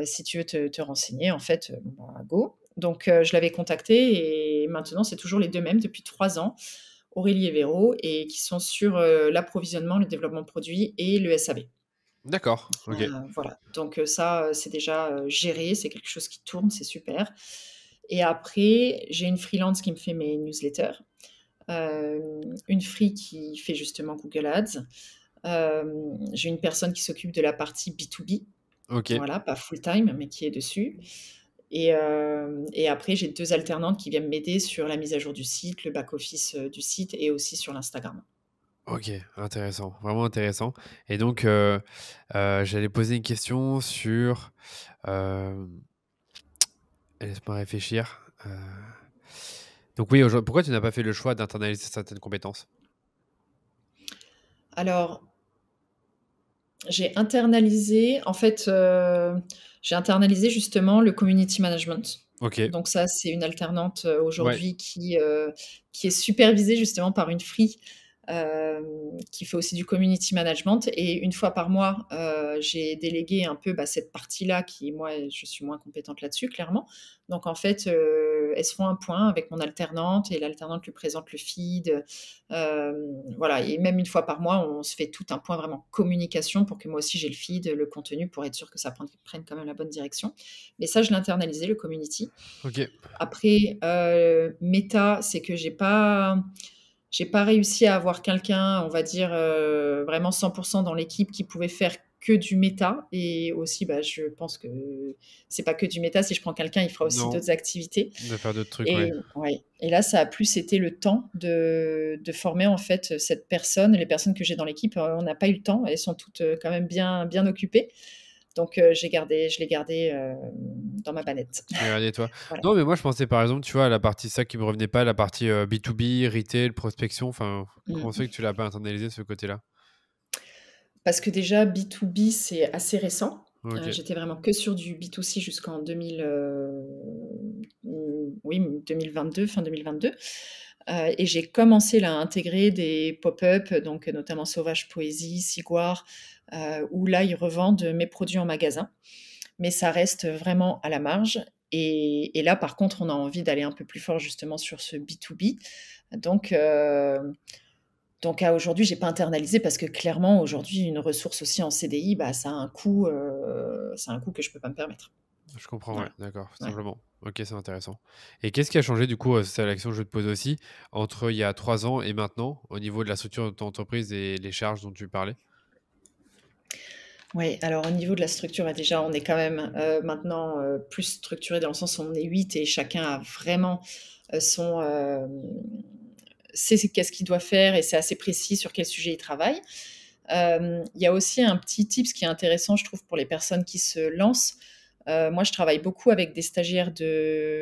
si tu veux te renseigner en fait, bon bah go». Donc, je l'avais contacté et maintenant, c'est toujours les 2 mêmes depuis 3 ans, Aurélie et Véro, et qui sont sur, l'approvisionnement, le développement de produits et le SAV. D'accord, ok. Voilà, donc ça, c'est déjà, géré, c'est quelque chose qui tourne, c'est super. Et après, j'ai une freelance qui me fait mes newsletters, une free qui fait justement Google Ads. J'ai une personne qui s'occupe de la partie B2B, Ok, voilà, pas full time, mais qui est dessus. Et après, j'ai 2 alternantes qui viennent m'aider sur la mise à jour du site, le back office, du site et aussi sur l'Instagram. ok, intéressant, vraiment intéressant. Et donc, j'allais poser une question sur... euh, laisse-moi réfléchir. Donc oui, pourquoi tu n'as pas fait le choix d'internaliser certaines compétences? Alors, j'ai internalisé justement le community management. Ok, Donc ça, c'est une alternante, ouais, aujourd'hui qui est supervisée justement par une free, qui fait aussi du community management, et une fois par mois, j'ai délégué un peu, bah, cette partie-là qui, moi, je suis moins compétente là-dessus, clairement. Donc en fait, elles se font un point avec mon alternante et l'alternante lui présente le feed, voilà, et même une fois par mois, on se fait tout un point vraiment communication pour que moi aussi j'ai le feed, le contenu, pour être sûr que ça prenne quand même la bonne direction. Mais ça, je l'ai internalisé, le community. ok. Après, méta, c'est que j'ai pas réussi à avoir quelqu'un, on va dire, vraiment 100% dans l'équipe qui pouvait faire que du méta, et aussi, bah, je pense que c'est pas que du méta. Si je prends quelqu'un, il fera aussi Non, d'autres activités. de faire d'autres trucs, ouais. Et ouais, et là, ça a plus été le temps de former, en fait, cette personne. Les personnes que j'ai dans l'équipe, on n'a pas eu le temps. Elles sont toutes, quand même bien occupées. Donc, je l'ai gardé, dans ma banette. Tu l'as regardé toi. Voilà. Non, mais moi je pensais par exemple, tu vois, à la partie ça qui me revenait pas, la partie B2B, retail, prospection. Enfin, comment Mmh. c'est que tu l'as pas internalisé ce côté-là? Parce que déjà B2B, c'est assez récent. Ok, J'étais vraiment que sur du B2C jusqu'en oui, 2022, fin 2022. Et j'ai commencé là à intégrer des pop-up, donc notamment Sauvage Poésie, Ciguar, où là, ils revendent mes produits en magasin. Mais ça reste vraiment à la marge. Et là, par contre, on a envie d'aller un peu plus fort justement sur ce B2B. Donc, à aujourd'hui, j'ai pas internalisé parce que clairement, aujourd'hui, une ressource aussi en CDI, bah, ça a un coût que je peux pas me permettre. je comprends, ouais, Voilà, d'accord, ouais. simplement. Ok, c'est intéressant. Et qu'est-ce qui a changé du coup, c'est la question que je te pose aussi, entre il y a 3 ans et maintenant, au niveau de la structure de ton entreprise et les charges dont tu parlais? Ouais, alors au niveau de la structure, bah, déjà, on est quand même, maintenant, plus structuré dans le sens où on est 8 et chacun a vraiment, son, sait qu'est-ce qu'il doit faire, et c'est assez précis sur quel sujet il travaille. Il y a aussi un petit tips qui est intéressant, je trouve, pour les personnes qui se lancent. Moi, je travaille beaucoup avec des stagiaires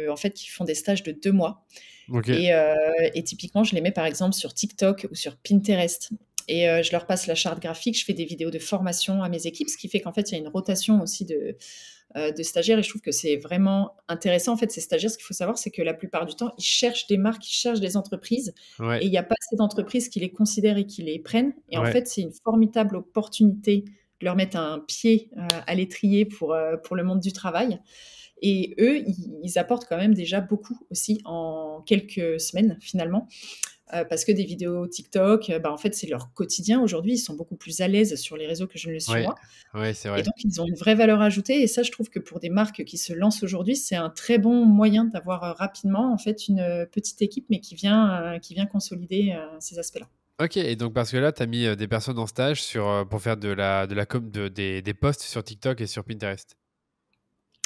en fait, qui font des stages de 2 mois. Ok, Et typiquement, je les mets par exemple sur TikTok ou sur Pinterest, et je leur passe la charte graphique. Je fais des vidéos de formation à mes équipes, ce qui fait qu'en fait, il y a une rotation aussi de stagiaires, et je trouve que c'est vraiment intéressant. En fait, ces stagiaires, ce qu'il faut savoir, c'est que la plupart du temps, ils cherchent des marques, ils cherchent des entreprises, ouais, et il y a pas assez d'entreprises qui les considèrent et qui les prennent. Et en ouais, fait, c'est une formidable opportunité de leur mettre un pied, à l'étrier pour le monde du travail. Et eux, ils apportent quand même déjà beaucoup aussi en quelques semaines finalement, parce que des vidéos TikTok, bah, en fait, c'est leur quotidien aujourd'hui. Ils sont beaucoup plus à l'aise sur les réseaux que je ne le suis ouais, moi, ouais, c'est et vrai. donc ils ont une vraie valeur ajoutée. Et ça, je trouve que pour des marques qui se lancent aujourd'hui, c'est un très bon moyen d'avoir, rapidement en fait une, petite équipe, mais qui vient consolider, ces aspects-là. Ok, et donc parce que là, tu as mis des personnes en stage pour faire de la com, des posts sur TikTok et sur Pinterest.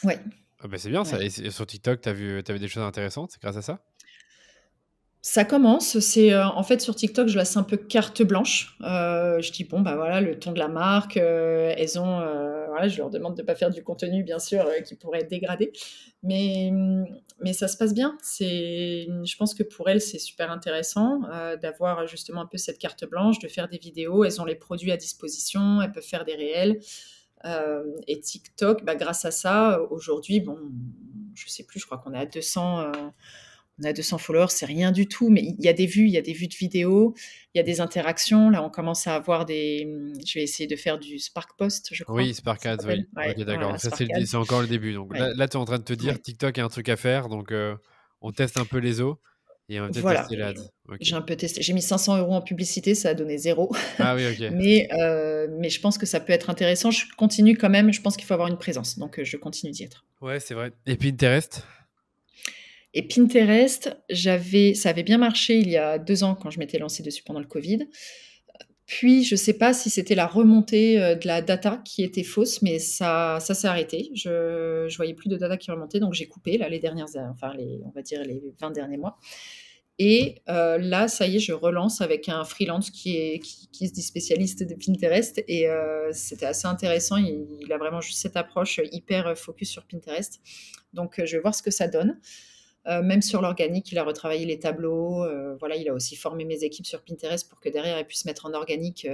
Ouais, Ah bah c'est bien ça. ouais. Et sur TikTok, t'avais des choses intéressantes, c'est grâce à ça? Ça commence, en fait, sur TikTok, je laisse un peu carte blanche. Je dis: «Bon, bah, voilà, le ton de la marque», elles ont, voilà, je leur demande de pas faire du contenu, bien sûr, qui pourrait être dégradé. Mais ça se passe bien. Je pense que pour elles, c'est super intéressant, d'avoir justement un peu cette carte blanche, de faire des vidéos. Elles ont les produits à disposition, elles peuvent faire des réels. Et TikTok, bah, grâce à ça, aujourd'hui, bon, je sais plus, je crois qu'on est à 200, On a 200 followers, c'est rien du tout, mais il y a des vues, il y a des vues de vidéos, il y a des interactions. Là, on commence à avoir je vais essayer de faire du Spark Post, je crois, Oui, Spark ça Ads, s'appelle. oui. Ok, Ouais, d'accord. voilà, Donc ça, Spark Ads. c'est encore le début. Donc Ouais, là, tu es en train de te dire, ouais. TikTok a un truc à faire. Donc on teste un peu les eaux et on va peut-être Voilà, tester l'ad. Ok. j'ai un peu testé. J'ai mis 500 € en publicité, ça a donné 0. Ah oui, ok. Mais je pense que ça peut être intéressant. Je continue quand même, je pense qu'il faut avoir une présence, donc je continue d'y être. Ouais, c'est vrai. Et Pinterest? Et Pinterest, ça avait bien marché il y a 2 ans quand je m'étais lancée dessus pendant le Covid. Puis je sais pas si c'était la remontée, de la data qui était fausse, mais ça s'est arrêté. Je voyais plus de data qui remontait, donc j'ai coupé là les dernières a enfin on va dire les 20 derniers mois. Et là, ça y est, je relance avec un freelance qui se dit spécialiste de Pinterest et c'était assez intéressant. Il a vraiment juste cette approche hyper focus sur Pinterest. Donc je vais voir ce que ça donne. Même sur l'organique, il a retravaillé les tableaux. Voilà, il a aussi formé mes équipes sur Pinterest pour que derrière, elles puissent mettre en organique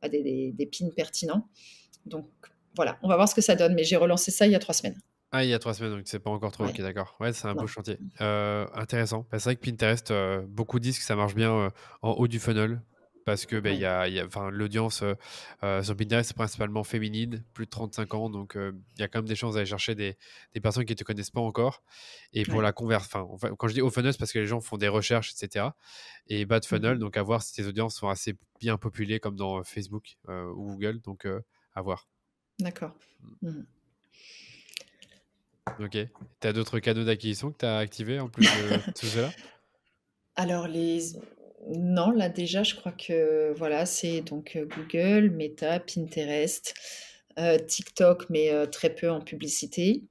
des pins pertinents. Donc voilà, on va voir ce que ça donne. Mais j'ai relancé ça il y a 3 semaines. Ah, il y a 3 semaines, donc c'est pas encore trop. Ok, Ouais, d'accord. Ouais, c'est un beau non. chantier. Intéressant. Bah, c'est vrai que Pinterest, beaucoup disent que ça marche bien en haut du funnel parce que Oui, enfin, l'audience sur Pinterest c'est principalement féminine, plus de 35 ans, donc il y a quand même des chances d'aller chercher des personnes qui ne te connaissent pas encore. Et pour ouais. la converse, enfin, quand je dis haut funnel, c'est parce que les gens font des recherches, etc. Et bas de funnel, Mhm. donc à voir si tes audiences sont assez bien populées comme dans Facebook ou Google, donc à voir. D'accord. Mhm. Ok. Tu as d'autres canaux d'acquisition que tu as activés en plus de tout cela? Alors non, là déjà, je crois que voilà, c'est donc Google, Meta, Pinterest, TikTok, mais très peu en publicité.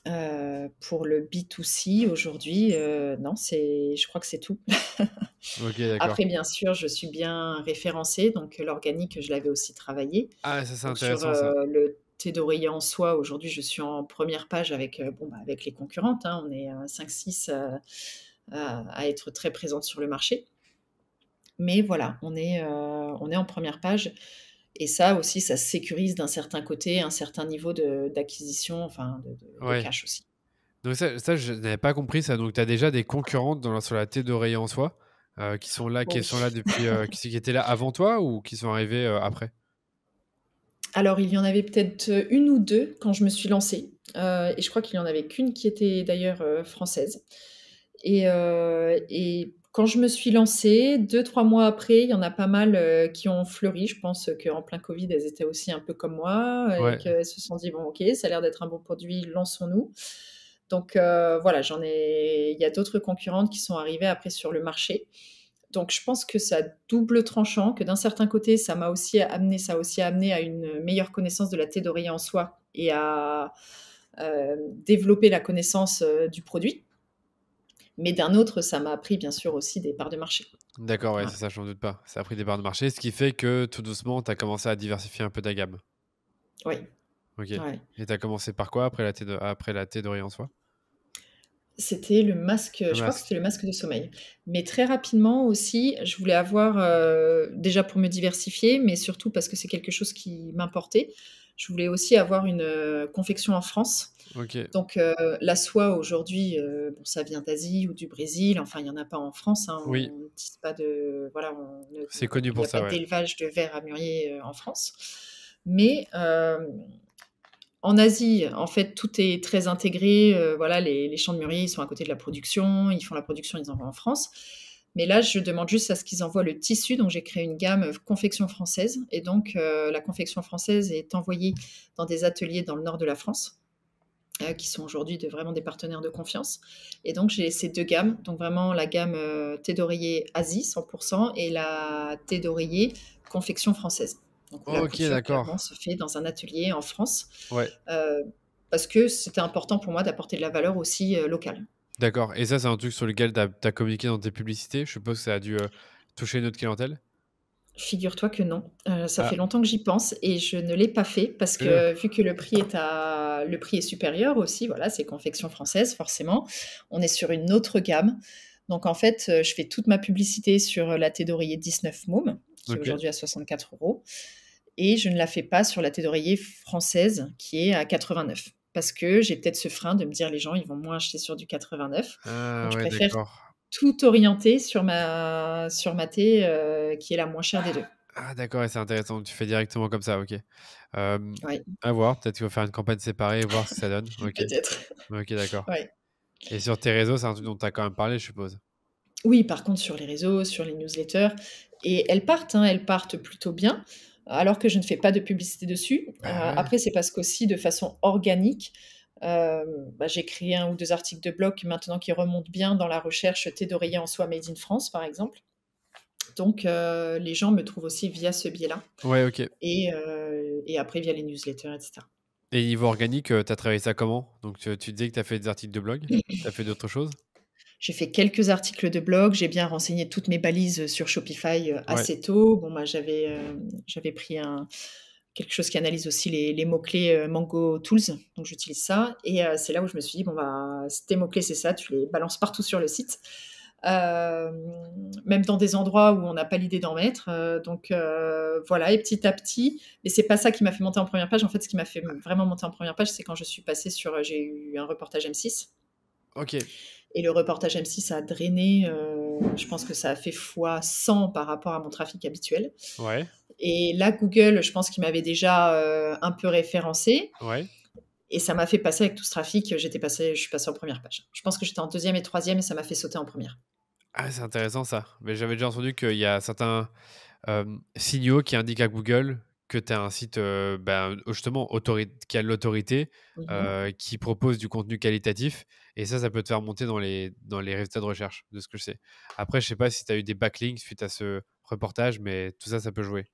Pour le B2C aujourd'hui, non, je crois que c'est tout. Ok, d'accord. Après, bien sûr, je suis bien référencée, donc l'organique, je l'avais aussi travaillé. Ah, ça c'est Donc sur intéressant ça. le thé d'oreiller en soie, aujourd'hui, je suis en première page avec, bon, bah, avec les concurrentes, hein. On est 5-6 à être très présente sur le marché. Mais voilà, on est en première page et ça aussi, ça sécurise d'un certain côté un certain niveau d'acquisition, enfin de Ouais. cash aussi. Donc ça je n'avais pas compris ça. Donc tu as déjà des concurrentes sur la thé d'oreiller en soie qui Oui. sont là depuis, qui étaient là avant toi ou qui sont arrivés après? Alors il y en avait peut-être, 1 ou 2 quand je me suis lancée, et je crois qu'il y en avait qu'une qui était d'ailleurs, française et quand je me suis lancée, 2-3 mois après, il y en a pas mal, qui ont fleuri. Je pense qu'en plein covid, elles étaient aussi un peu comme moi et Ouais. qu'elles se sont dit: «Bon OK, ça a l'air d'être un bon produit, lançons-nous». Donc voilà, il y a d'autres concurrentes qui sont arrivées après sur le marché. Donc je pense que ça a double tranchant, que d'un certain côté, ça a aussi amené à une meilleure connaissance de la thé d'oreiller en soie et à développer la connaissance du produit. Mais d'un autre, ça m'a appris bien sûr aussi des parts de marché. D'accord, ouais, c'est Voilà. ça, j'en doute pas. Ça a pris des parts de marché, ce qui fait que tout doucement, tu as commencé à diversifier un peu ta gamme. Oui, Ok. ouais. Et tu as commencé par quoi après la thé d'oreiller en soie? C'était le masque, Le je crois que masque. c'était le masque de sommeil. Mais très rapidement aussi, je voulais avoir, déjà pour me diversifier, mais surtout parce que c'est quelque chose qui m'importait. Je voulais aussi avoir une, confection en France. Ok. Donc, la soie aujourd'hui, bon ça vient d'Asie ou du Brésil, enfin il y en a pas en France, hein. Oui, On n'utilise pas de voilà, c'est connu il y pour a pas ça, ouais. d'élevage de verre à mûrier, en France. Mais, en Asie, en fait, tout est très intégré, voilà, les champs de mûriers, ils sont à côté de la production, ils font la production, ils envoient en France. Mais là, je demande juste à ce qu'ils envoient le tissu, donc j'ai créé une gamme, confection française et donc la confection française est envoyée dans des ateliers dans le nord de la France, qui sont aujourd'hui vraiment des partenaires de confiance et donc j'ai ces 2 gammes, donc vraiment la gamme, thé d'oreiller Asie 100 et la thé d'oreiller confection française. Donc où la Ok, couture clairement d'accord. se fait dans un atelier en France. Ouais. Heu, Parce que c'était important pour moi d'apporter de la valeur aussi, locale. D'accord. Et ça, c'est un truc sur lequel tu as communiqué dans tes publicités? Je suppose que ça a dû toucher notre clientèle? Figure-toi que non, ça Ah, fait longtemps que j'y pense et je ne l'ai pas fait parce euh, que vu que le prix est supérieur aussi, voilà, c'est confection française forcément. On est sur une autre gamme. Donc en fait, je fais toute ma publicité sur la thé d'oreiller 19 Môme, qui est ok. aujourd'hui à 64 € et je ne la fais pas sur la thé d'oreiller française qui est à 89. parce que j'ai peut-être ce frein de me dire: «Les gens, ils vont moins acheter sur du 89». Ah Donc je ouais, préfère d'accord. tout orienter sur ma thé, qui est la moins chère des 2. Ah d'accord, ouais, c'est intéressant. Tu fais directement comme ça, OK. Ouais, À voir, peut-être qu'il faut faire une campagne séparée et voir ce que ça donne. OK. peut-être. OK, d'accord. Ouais. Et sur tes réseaux, c'est un truc dont tu as quand même parlé, je suppose? Oui, par contre, sur les réseaux, sur les newsletters et elles partent plutôt bien, alors que je ne fais pas de publicité dessus. Bah ouais. Après, c'est parce qu'aussi de façon organique, j'ai créé 1 ou 2 articles de blog maintenant qui remontent bien dans la recherche thé d'oreiller en soie made in France, par exemple. Donc les gens me trouvent aussi via ce biais-là Ouais, OK. et après via les newsletters et cetera. Et niveau organique, tu as travaillé ça comment? Donc tu disais que tu as fait des articles de blog? Tu as fait d'autres choses? J'ai fait quelques articles de blog, j'ai bien renseigné toutes mes balises sur Shopify, Ouais. assez tôt. Bon, bah, j'avais pris quelque chose qui analyse aussi les mots-clés, Mango Tools, donc j'utilise ça et c'est là où je me suis dit: «Bon, bah, tes mots-clés, c'est ça, tu les balances partout sur le site». Même dans des endroits où on n'a pas l'idée d'en mettre, donc voilà et petit à petit mais c'est pas ça qui m'a fait monter en première page. En fait, ce qui m'a fait vraiment monter en première page, c'est quand je suis passée sur, j'ai eu un reportage M6 OK. et le reportage M6 a drainé, je pense que ça a fait fois 100 par rapport à mon trafic habituel. Ouais. Et là, Google, je pense qu'il m'avait déjà, un peu référencée Ouais. et ça m'a fait passer avec tout ce trafic, je suis passée en première page. Je pense que j'étais en deuxième et troisième et ça m'a fait sauter en première. Ah, c'est intéressant ça. Mais j'avais déjà entendu qu'il y a certains, signaux qui indiquent à Google que tu as un site, ben, justement qui a de l'autorité, Mmh. qui propose du contenu qualitatif et ça peut te faire monter dans les résultats de recherche, de ce que je sais. Après, je sais pas si tu as eu des backlinks suite à ce reportage, mais tout ça, ça peut jouer.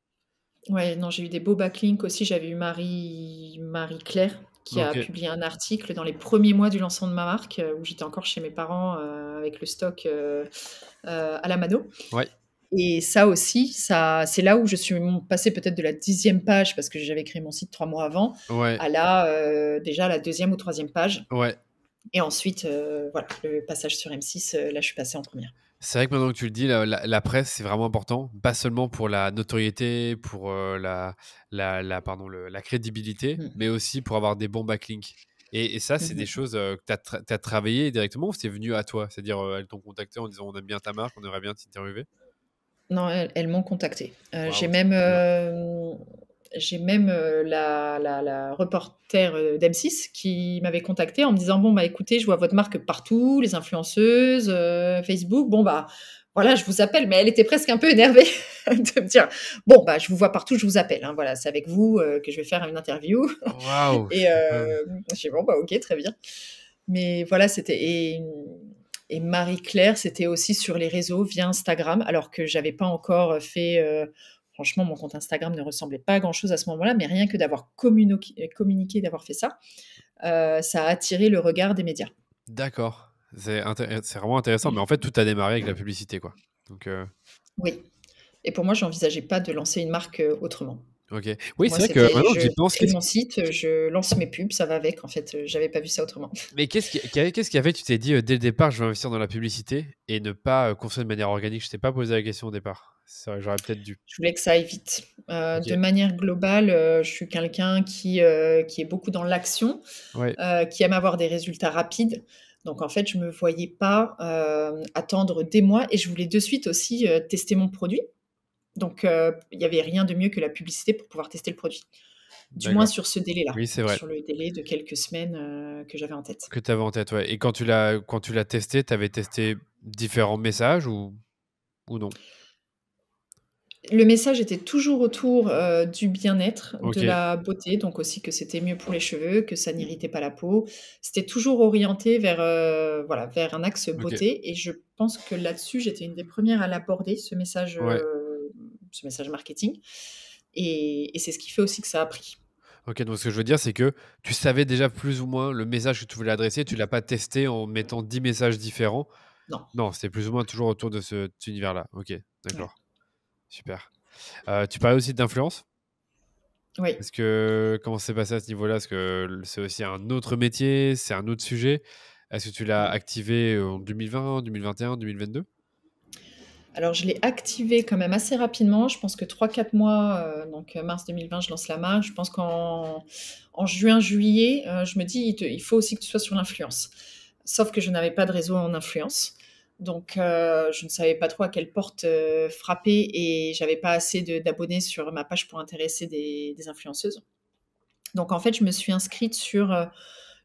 Ouais, non, j'ai eu des beaux backlinks aussi. J'avais eu Marie-Claire qui a OK. publié un article dans les premiers mois du lancement de ma marque, où j'étais encore chez mes parents, avec le stock, à la mano. Ouais. Et ça aussi, ça c'est là où je suis passée peut-être de la 10e page, parce que j'avais créé mon site 3 mois avant, Ouais. à déjà la 2e ou 3e page. Ouais. Et ensuite, voilà, le passage sur M6, là, je suis passée en première. C'est vrai que maintenant que tu le dis, la presse, c'est vraiment important. Pas seulement pour la notoriété, pour pardon, la crédibilité, Mmh. mais aussi pour avoir des bons backlinks. Et ça, c'est des Mmh. choses que tu as travaillé directement ou c'est venu à toi? C'est-à-dire, elles t'ont contacté en disant on aime bien ta marque, on aimerait bien t'interviewer? Non, elles m'ont contactée. Waouh, c'est trop bien. J'ai même, la reporter, d'M6 qui m'avait contactée en me disant: «Bon, bah, écoutez, je vois votre marque partout, les influenceuses, Facebook. Bon, bah, voilà, je vous appelle». Mais elle était presque un peu énervée de me dire: «Bon, bah, je vous vois partout, je vous appelle, hein, voilà, c'est avec vous, que je vais faire une interview». Waouh, Et c'est incroyable. je dis: «Bon, bah, OK, très bien». Mais voilà, et Marie-Claire, c'était aussi sur les réseaux via Instagram, alors que j'avais pas encore fait, franchement, mon compte Instagram ne ressemblait pas à grand-chose à ce moment-là, mais rien que d'avoir communiqué, d'avoir fait ça, ça a attiré le regard des médias. D'accord. C'est vraiment intéressant, mais en fait, tout a démarré avec la publicité, quoi. Donc, Oui, et pour moi, j'envisageais pas de lancer une marque, autrement. OK. Pour Oui, moi, c'est vrai que c'était maintenant que je j'y pense, crée mon site, je lance mes pubs, ça va avec, en fait, j'avais pas vu ça autrement. mais qu'est-ce qui a fait que tu t'es dit, dès le départ: «Je vais investir dans la publicité» et ne pas, construire de manière organique? Je t'ai pas posé la question au départ. C'est vrai, j'aurais peut-être dû. Je voulais que ça aille vite. De OK. manière globale, je suis quelqu'un qui est beaucoup dans l'action, Ouais. qui aime avoir des résultats rapides. Donc en fait, je me voyais pas, attendre des mois et je voulais de suite aussi, tester mon produit. Donc il y avait rien de mieux que la publicité pour pouvoir tester le produit. Du moins D'accord. sur ce délai-là, Oui, c'est vrai, sur le délai de quelques semaines, que j'avais en tête. que tu avais en tête, ouais et quand tu l'as testé, tu avais testé différents messages ou non? Le message était toujours autour, du bien-être, de OK, la beauté, donc aussi que c'était mieux pour les cheveux, que ça n'irritait pas la peau. C'était toujours orienté vers, voilà, vers un axe OK, beauté et je pense que là-dessus, j'étais une des premières à l'aborder, ouais, ce message marketing et c'est ce qui fait aussi que ça a pris. OK, donc ce que je veux dire, c'est que tu savais déjà plus ou moins le message que tu voulais adresser, tu l'as pas testé en mettant 10 messages différents? Non, Non, c'était plus ou moins toujours autour de cet univers-là. OK, ouais, d'accord, super. Tu parlais aussi d'influence? oui. Est-ce que comment c'est passé à ce niveau-là? Parce que c'est aussi un autre métier, c'est un autre sujet. Est-ce que tu l'as Mmh. activé en 2020, 2021, 2022? Alors, je l'ai activé quand même assez rapidement. Je pense que 3-4 mois, donc mars 2020, je lance la marque. Je pense qu'en juin, juillet, je me dis, il faut aussi que tu sois sur l'influence. Sauf que je n'avais pas de réseau en influence. Donc, je ne savais pas trop à quelle porte frapper et j'avais pas assez d'abonnés sur ma page pour intéresser des influenceuses. Donc, en fait, je me suis inscrite sur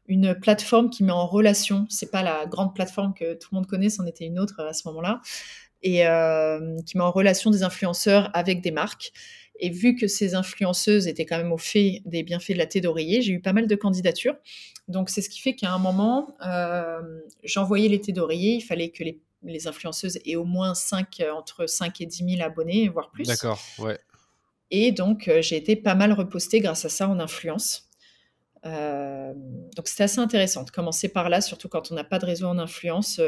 une plateforme qui met en relation. C'est pas la grande plateforme que tout le monde connaît, c'en était une autre à ce moment-là et qui met en relation des influenceurs avec des marques. Et vu que ces influenceuses étaient quand même au fait des bienfaits de la thé d'oreiller, j'ai eu pas mal de candidatures. Donc c'est ce qui fait qu'à un moment, j'envoyais les thés d'oreiller. Il fallait que les influenceuses aient au moins entre 5 et 10 000 abonnés, voire plus. D'accord, ouais. Et donc j'ai été pas mal repostée grâce à ça en influence. Donc c'était assez intéressant de commencer par là, surtout quand on n'a pas de réseau en influence,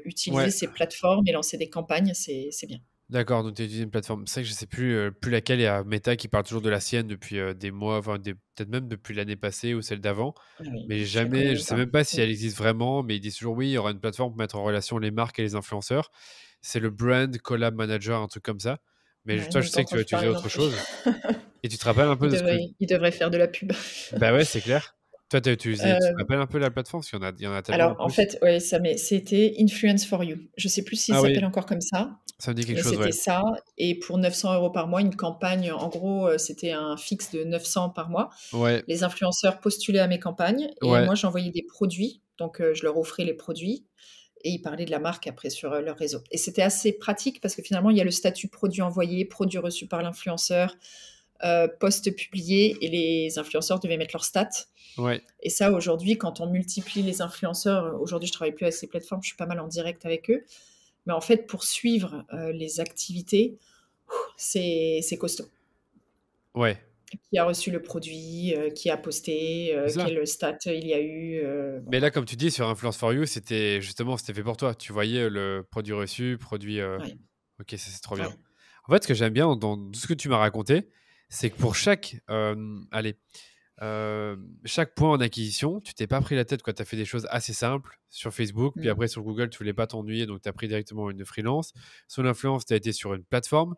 utiliser Ouais, ces plateformes et lancer des campagnes, c'est bien. d'accord, donc tu as utilisé une plateforme. C'est vrai que je sais plus laquelle. Il y a Meta qui parle toujours de la sienne depuis des mois, enfin peut-être même depuis l'année passée ou celle d'avant. Ah oui, Mais je la connais jamais, je même sais pas. même pas si Mmh. elle existe vraiment, mais ils disent toujours oui, il y aura une plateforme pour mettre en relation les marques et les influenceurs. C'est le Brand Collab Manager, un truc comme ça. Mais Ouais, toi, je même pas sais que tu vas entendu utiliser parler non autre plus. chose. Et tu te rappelles un peu de ce que. Il devrait faire de la pub. Bah ouais, c'est clair. Toi, tu as utilisé, tu te Heu, rappelles un peu la plateforme? Parce qu'il y en a tellement en alors en plus. fait, ouais, c'était Influence for You. Je sais plus s'il Ah oui, s'appelle encore comme ça, ça me dit quelque mais chose, c'était ouais. ça et pour 900 € par mois, une campagne, en gros, c'était un fixe de 900 par mois. Ouais, Les influenceurs postulaient à mes campagnes et ouais, moi j'envoyais des produits, donc je leur offrais les produits et ils parlaient de la marque après sur, leur réseau et c'était assez pratique parce que finalement, il y a le statut produit envoyé, produit reçu par l'influenceur, post publié et les influenceurs devaient mettre leurs stats ouais. et ça aujourd'hui quand on multiplie les influenceurs, aujourd'hui je travaille plus avec ces plateformes, je suis pas mal en direct avec eux, mais en fait pour suivre, les activités, c'est costaud. Ouais, Qui a reçu le produit, qui a posté, c'est ça. quel stat il y a eu, bon Mais là, voilà. comme tu dis, sur Influence for You, c'était fait pour toi. Tu voyais le produit reçu, produit. Ouais, Ok, ça c'est trop bien. ouais. En fait, ce que j'aime bien dans tout ce que tu m'as raconté, c'est que pour chaque point en acquisition, tu t'es pas pris la tête, quoi. Tu as fait des choses assez simples sur Facebook, puis Mmh. après sur Google, tu voulais pas t'ennuyer, donc tu as pris directement une freelance. Sur l'influence, tu as été sur une plateforme.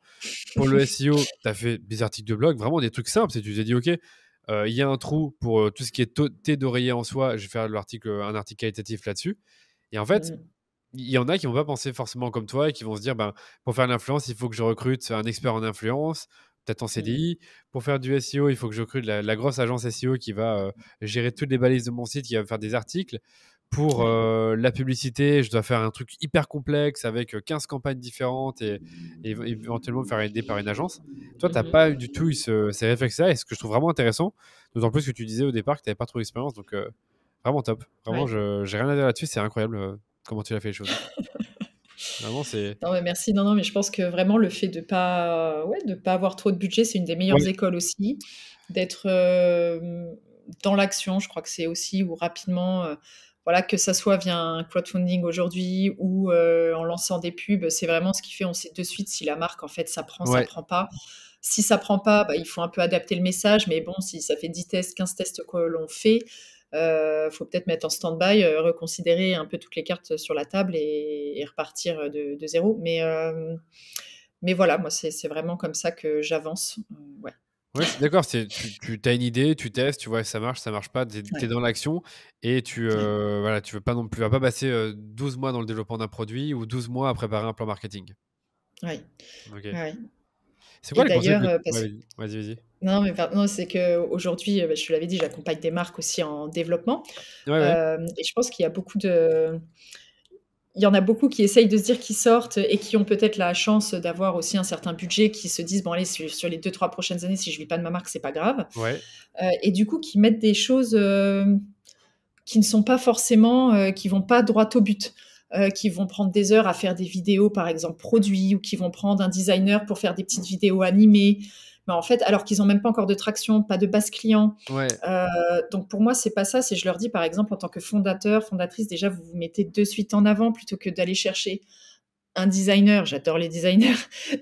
Pour le SEO, tu as fait des articles de blog, vraiment des trucs simples. C'est tu t'es dit, OK, il y a un trou pour tout ce qui est thé d'oreiller en soi, je vais faire un article qualitatif là-dessus. Et en fait, Mmh. il y en a qui vont pas penser forcément comme toi et qui vont se dire, ben, pour faire l'influence, il faut que je recrute un expert en influence, peut-être en Mmh. CDI. Pour faire du SEO, il faut que je recrute la grosse agence SEO qui va gérer toutes les balises de mon site, qui va me faire des articles. Pour Ouais. la publicité, je dois faire un truc hyper complexe avec 15 campagnes différentes et éventuellement me faire aider par une agence. Toi, tu n'as pas Mmh. du tout eu ces réflexes-là, et ce que je trouve vraiment intéressant, d'autant plus que tu disais au départ que tu n'avais pas trop d'expérience, donc vraiment top. Vraiment, Ouais. j'ai rien à dire là-dessus, c'est incroyable comment tu as fait les choses. Vraiment, c'est. Non mais merci. Non, non, mais je pense que vraiment le fait de pas ouais, de pas avoir trop de budget, c'est une des meilleures Ouais, écoles aussi. D'être, dans l'action, je crois que c'est aussi où rapidement, voilà, que ça soit via un crowdfunding aujourd'hui ou, en lançant des pubs, c'est vraiment ce qui fait on sait de suite si la marque en fait ça ouais, prend pas. Si ça prend pas, bah, il faut un peu adapter le message, mais bon, si ça fait 10 tests, 15 tests que l'on fait, faut peut-être mettre en stand-by, reconsidérer un peu toutes les cartes sur la table et repartir, de 0. Mais voilà, moi, c'est vraiment comme ça que j'avance. Ouais, ouais, je suis d'accord. Tu as une idée, tu testes, tu vois si ça marche pas, tu es ouais, dans l'action et ouais, voilà, tu veux pas non plus, tu vas pas passer 12 mois dans le développement d'un produit ou 12 mois à préparer un plan marketing. ouais, Ok. ouais C'est quoi et les conseils d'ailleurs, que. parce Ouais, vas-y, vas-y. non, mais non, c'est qu'aujourd'hui, bah, je te l'avais dit, j'accompagne des marques aussi en développement, Ouais, ouais, et je pense qu'il y a beaucoup de il y en a beaucoup qui essayent de se dire qu'ils sortent et qui ont peut-être la chance d'avoir aussi un certain budget, qui se disent: «Bon allez, sur les 2-3 prochaines années, si je vis pas de ma marque, c'est pas grave», ouais, et du coup qui mettent des choses, qui ne sont pas forcément, qui vont pas droit au but, qui vont prendre des heures à faire des vidéos, par exemple produits, ou qui vont prendre un designer pour faire des petites vidéos animées. Mais en fait, alors qu'ils ont même pas encore de traction, pas de base client. ouais. Heu, donc pour moi, c'est pas ça. C'est je leur dis, par exemple, en tant que fondateur, fondatrice, déjà, vous vous mettez de suite en avant plutôt que d'aller chercher un designer, j'adore les designers,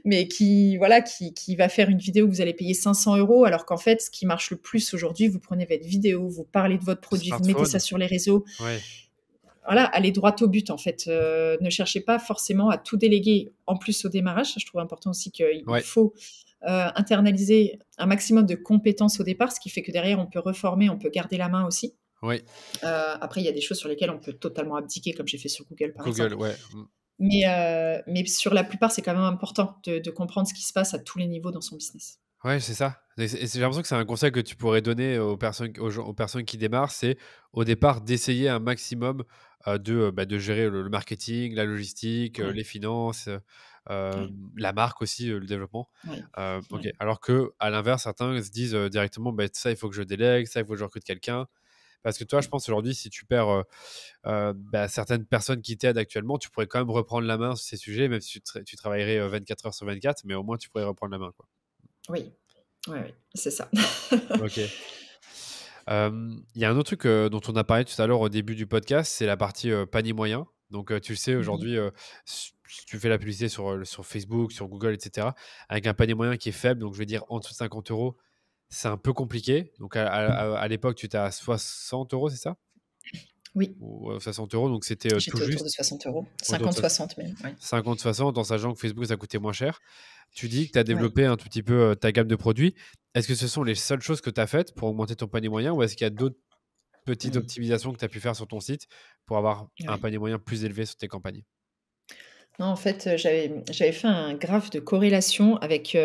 mais qui voilà, qui va faire une vidéo que vous allez payer 500 €, alors qu'en fait, ce qui marche le plus aujourd'hui, vous prenez votre vidéo, vous parlez de votre produit, vous mettez ça Smartphone. sur les réseaux. Ouais. voilà, aller droit au but en fait. Ne cherchez pas forcément à tout déléguer en plus au démarrage. Je trouve important aussi qu'il Ouais, faut internaliser un maximum de compétences au départ, ce qui fait que derrière, on peut reformer, on peut garder la main aussi. ouais. Après, il y a des choses sur lesquelles on peut totalement abdiquer, comme j'ai fait sur Google par Google, exemple. ouais. Mais sur la plupart, c'est quand même important de comprendre ce qui se passe à tous les niveaux dans son business. Ouais, c'est ça. J'ai l'impression que c'est un conseil que tu pourrais donner aux personnes qui démarrent, c'est au départ d'essayer un maximum de gérer le marketing, la logistique, Ouais, les finances, ouais, la marque aussi, le développement. ouais, Ok. ouais. Alors que à l'inverse, certains se disent directement, bah, ça, il faut que je délègue, ça, il faut que je recrute quelqu'un. Parce que toi, je pense aujourd'hui, si tu perds certaines personnes qui t'aident actuellement, tu pourrais quand même reprendre la main sur ces sujets, même si tu travaillerais 24 heures sur 24, mais au moins tu pourrais reprendre la main, quoi. Oui, ouais, ouais, c'est ça. Ok. Il y a un autre truc dont on a parlé tout à l'heure au début du podcast, c'est la partie panier moyen. Donc, tu le sais, Mhm. aujourd'hui, si tu fais la publicité sur Facebook, sur Google, etc., avec un panier moyen qui est faible, donc je vais dire en dessous de 50 euros, c'est un peu compliqué. Donc, à l'époque, tu étais à 60 euros, c'est ça? Oui, Ou 60 euros, donc c'était tout j'étais autour de juste 60 euros. autour de 50-60 même, ouais. 50-60, en sachant que Facebook, ça coûtait moins cher. Tu dis que tu as Ouais. développé un tout petit peu ta gamme de produits. Est-ce que ce sont les seules choses que tu as faites pour augmenter ton panier moyen ou est-ce qu'il y a d'autres petites Mm. optimisations que tu as pu faire sur ton site pour avoir un Ouais. panier moyen plus élevé sur tes campagnes? Non, en fait, j'avais fait un graphe de corrélation avec,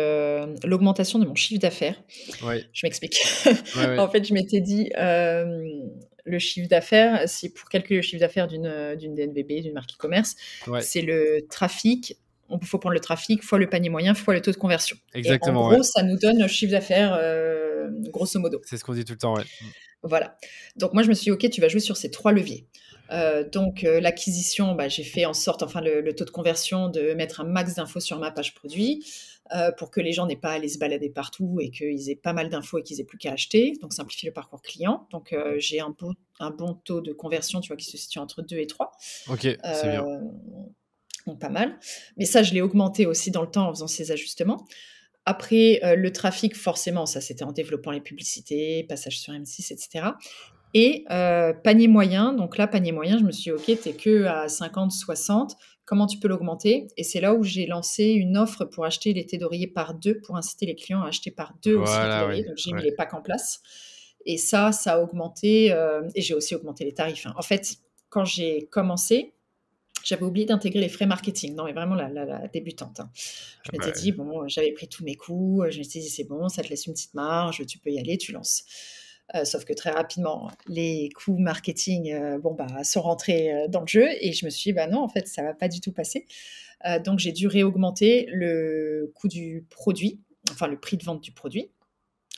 l'augmentation de mon chiffre d'affaires. Oui, Je m'explique. ouais, ouais, En fait, je m'étais dit, le chiffre d'affaires, si pour calculer le chiffre d'affaires d'une DNVB, d'une marque e-commerce, ouais, c'est le trafic. Il faut prendre le trafic fois le panier moyen fois le taux de conversion et en exactement, ouais. gros, ça nous donne le chiffre d'affaires, grosso modo. C'est ce qu'on dit tout le temps, ouais. Voilà. Donc moi, je me suis dit: «OK, tu vas jouer sur ces 3 leviers». Donc l'acquisition, bah, j'ai fait en sorte, enfin le taux de conversion, de mettre un max d'infos sur ma page produit, pour que les gens n'aient pas à aller se balader partout et qu'ils aient pas mal d'infos et qu'ils aient plus qu'à acheter. Donc simplifier le parcours client. Donc j'ai un bon taux de conversion, tu vois, qui se situe entre 2 et 3. Ok, c'est bien. Heu, donc pas mal. Mais ça, je l'ai augmenté aussi dans le temps en faisant ces ajustements. Après, le trafic, forcément, ça, c'était en développant les publicités, passage sur M6 et cetera. Et panier moyen, donc là, panier moyen, je me suis dit: «OK, tu es qu'à 50-60, comment tu peux l'augmenter?» Et c'est là où j'ai lancé une offre pour acheter les thés d'oreiller par 2, pour inciter les clients à acheter par 2 aussi les thés Voilà, d'oreiller. ouais, Donc j'ai mis ouais. les packs en place et ça a augmenté, et j'ai aussi augmenté les tarifs, hein. En fait, quand j'ai commencé, j'avais oublié d'intégrer les frais marketing. Non, mais vraiment la débutante, hein. Je Ah m'étais bah, dit: «Bon, j'avais pris tous mes coups, je m'étais dit: "C'est bon, ça te laisse une petite marge, tu peux y aller, tu lances"». Sauf que très rapidement, les coûts marketing, bon, bah, sont rentrés, dans le jeu et je me suis dit: «Bah, non, en fait, ça va pas du tout passer». Donc j'ai dû réaugmenter le coût du produit, enfin le prix de vente du produit.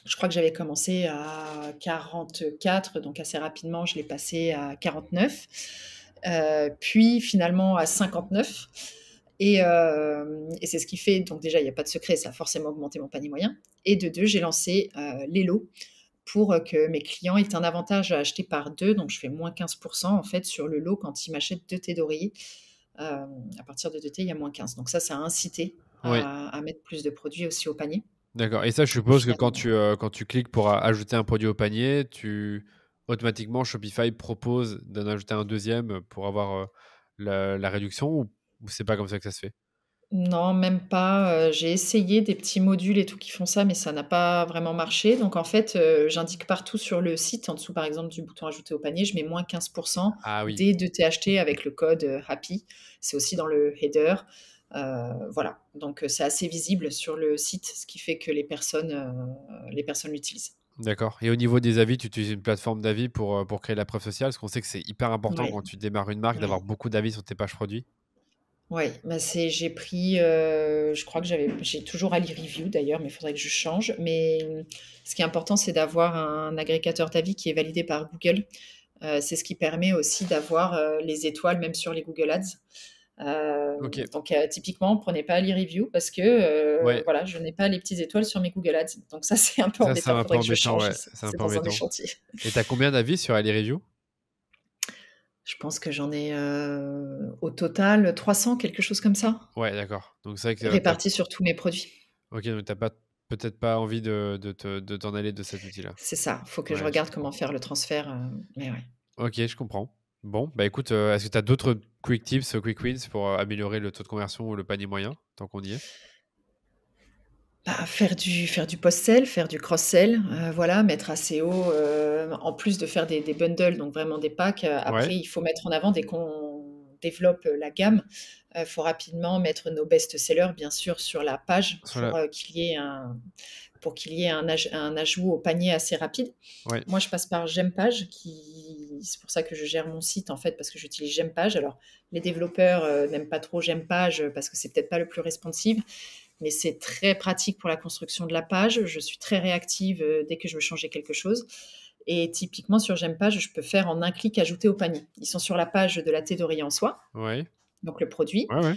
Je crois que j'avais commencé à 44, donc assez rapidement, je l'ai passé à 49, puis finalement à 59 et c'est ce qui fait donc déjà, il y a pas de secret, ça a forcément augmenté mon panier moyen et de 2 j'ai lancé, les lots pour, que mes clients aient un avantage à acheter par 2. Donc je fais moins 15% en fait sur le lot quand ils m'achètent 2 thés d'oreiller. À partir de 2 thés, il y a moins 15. Donc ça a incité oui, à mettre plus de produits aussi au panier d'accord. Et ça, je et suppose que finalement quand tu cliques pour ajouter un produit au panier, automatiquement, Shopify propose d'en ajouter un deuxième pour avoir la réduction ou c'est pas comme ça que ça se fait? non, même pas, j'ai essayé des petits modules et tout qui font ça, mais ça n'a pas vraiment marché. Donc en fait, j'indique partout sur le site, en dessous par exemple du bouton ajouter au panier, je mets moins 15% Ah oui, dès 2 thés achetés avec le code, happy. C'est aussi dans le header. Voilà, donc c'est assez visible sur le site, ce qui fait que les personnes l'utilisent. d'accord. Et au niveau des avis, tu utilises une plateforme d'avis pour créer la preuve sociale? Parce qu'on sait que c'est hyper important Ouais, quand tu démarres une marque d'avoir ouais. beaucoup d'avis sur tes pages produits. Ouais, bah, j'ai pris, je crois que j'ai toujours Ali Review d'ailleurs, mais il faudrait que je change. Mais, ce qui est important, c'est d'avoir un agrégateur d'avis qui est validé par Google. C'est ce qui permet aussi d'avoir, les étoiles même sur les Google Ads. Ok, Donc, typiquement, prenez pas Ali Review parce que, ouais, voilà, je n'ai pas les petites étoiles sur mes Google Ads. Donc ça, c'est un peu ça c'est embêtant, il un peu faudrait que je embêtant, change, ouais, c'est un c'est peu dans un des embêtant. chantiers. Et tu as combien d'avis sur Ali Review? Je pense que j'en ai, au total 300, quelque chose comme ça, Ouais, d'accord. Donc c'est vrai que répartis sur tous mes produits. ok, donc t'as pas peut-être pas envie de t'en aller de cet outil-là. C'est ça, faut que je Ouais, je regarde comprends. comment faire le transfert, mais ouais. Ok, je comprends. Bon, bah écoute, est-ce que tu as d'autres quick tips, quick wins pour améliorer le taux de conversion ou le panier moyen, tant qu'on y est? Bah, faire du post-sell, faire du cross-sell, voilà, mettre assez haut, en plus de faire des bundles, donc vraiment des packs, Ouais, après il faut mettre en avant dès qu'on développe, la gamme, faut rapidement mettre nos best-sellers bien sûr sur la page sur la pour qu'il y ait un ajout au panier assez rapide. ouais, Moi, je passe par Gempage c'est pour ça que je gère mon site en fait, parce que j'utilise Gempage. Alors les développeurs, n'aiment pas trop Gempage, parce que c'est peut-être pas le plus responsive, mais c'est très pratique pour la construction de la page. Je suis très réactive dès que je veux changer quelque chose. Et typiquement sur Gempage, je peux faire en un clic ajouter au panier. Ils sont sur la page de la thé d'oreiller en soie, ouais, donc le produit. ouais, ouais.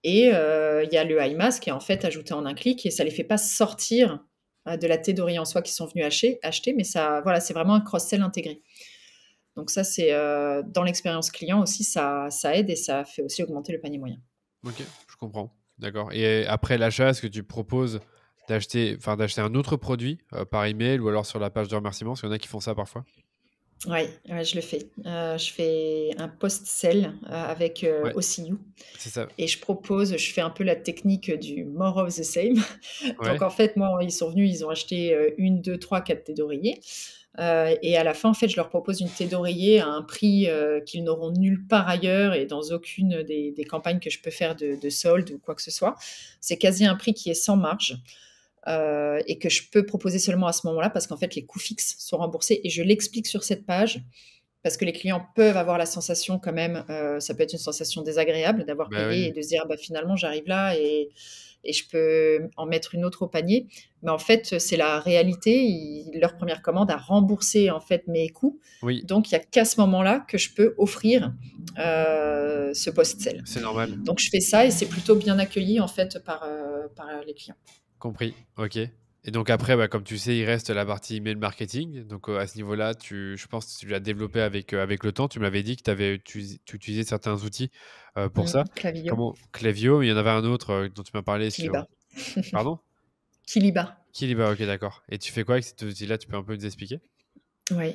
Et il y a le eye mask qui est en fait ajouté en un clic et ça les fait pas sortir de la thé d'oreiller en soie qui sont venus acheter, mais ça, voilà, c'est vraiment un cross-sell intégré. Donc ça, c'est dans l'expérience client aussi, ça aide et ça fait aussi augmenter le panier moyen. OK, je comprends. D'accord et après l'achat, est-ce que tu proposes d'acheter un autre produit, par email ou alors sur la page de remerciement? Parce qu'il y en a qui font ça parfois. Ouais, ouais, je le fais. Je fais un post-sell, avec, Ouais, OCU c'est ça. et je fais un peu la technique du more of the same. Donc Ouais, en fait, moi, ils sont venus, ils ont acheté, 1, 2, 3, 4 thés d'oreiller, et à la fin, en fait, je leur propose une thé d'oreiller à un prix, qu'ils n'auront nulle part ailleurs et dans aucune des campagnes que je peux faire de soldes ou quoi que ce soit. C'est quasi un prix qui est sans marge. Et que je peux proposer seulement à ce moment-là parce qu'en fait, les coûts fixes sont remboursés et je l'explique sur cette page parce que les clients peuvent avoir la sensation quand même, ça peut être une sensation désagréable d'avoir bah, payé oui. et de se dire: «Bah, finalement, j'arrive là et je peux en mettre une autre au panier». Mais en fait, c'est la réalité. Leur première commande a remboursé, en fait, mes coûts. Oui, Donc il y a qu'à ce moment-là que je peux offrir, ce post-sell. c'est normal. Donc je fais ça et c'est plutôt bien accueilli, en fait, par les clients. Compris, OK et donc après, bah, comme tu sais, il reste la partie email marketing. Donc, à ce niveau-là, je pense que tu l'as développé avec le temps. Tu m'avais dit que tu utilisais certains outils, pour ça. Klaviyo, Comment Klaviyo, il y en avait un autre, dont tu m'as parlé sur Kiliba. pardon? Kiliba. Kiliba, OK, d'accord et tu fais quoi avec cet outil-là? Tu peux un peu nous expliquer? Oui,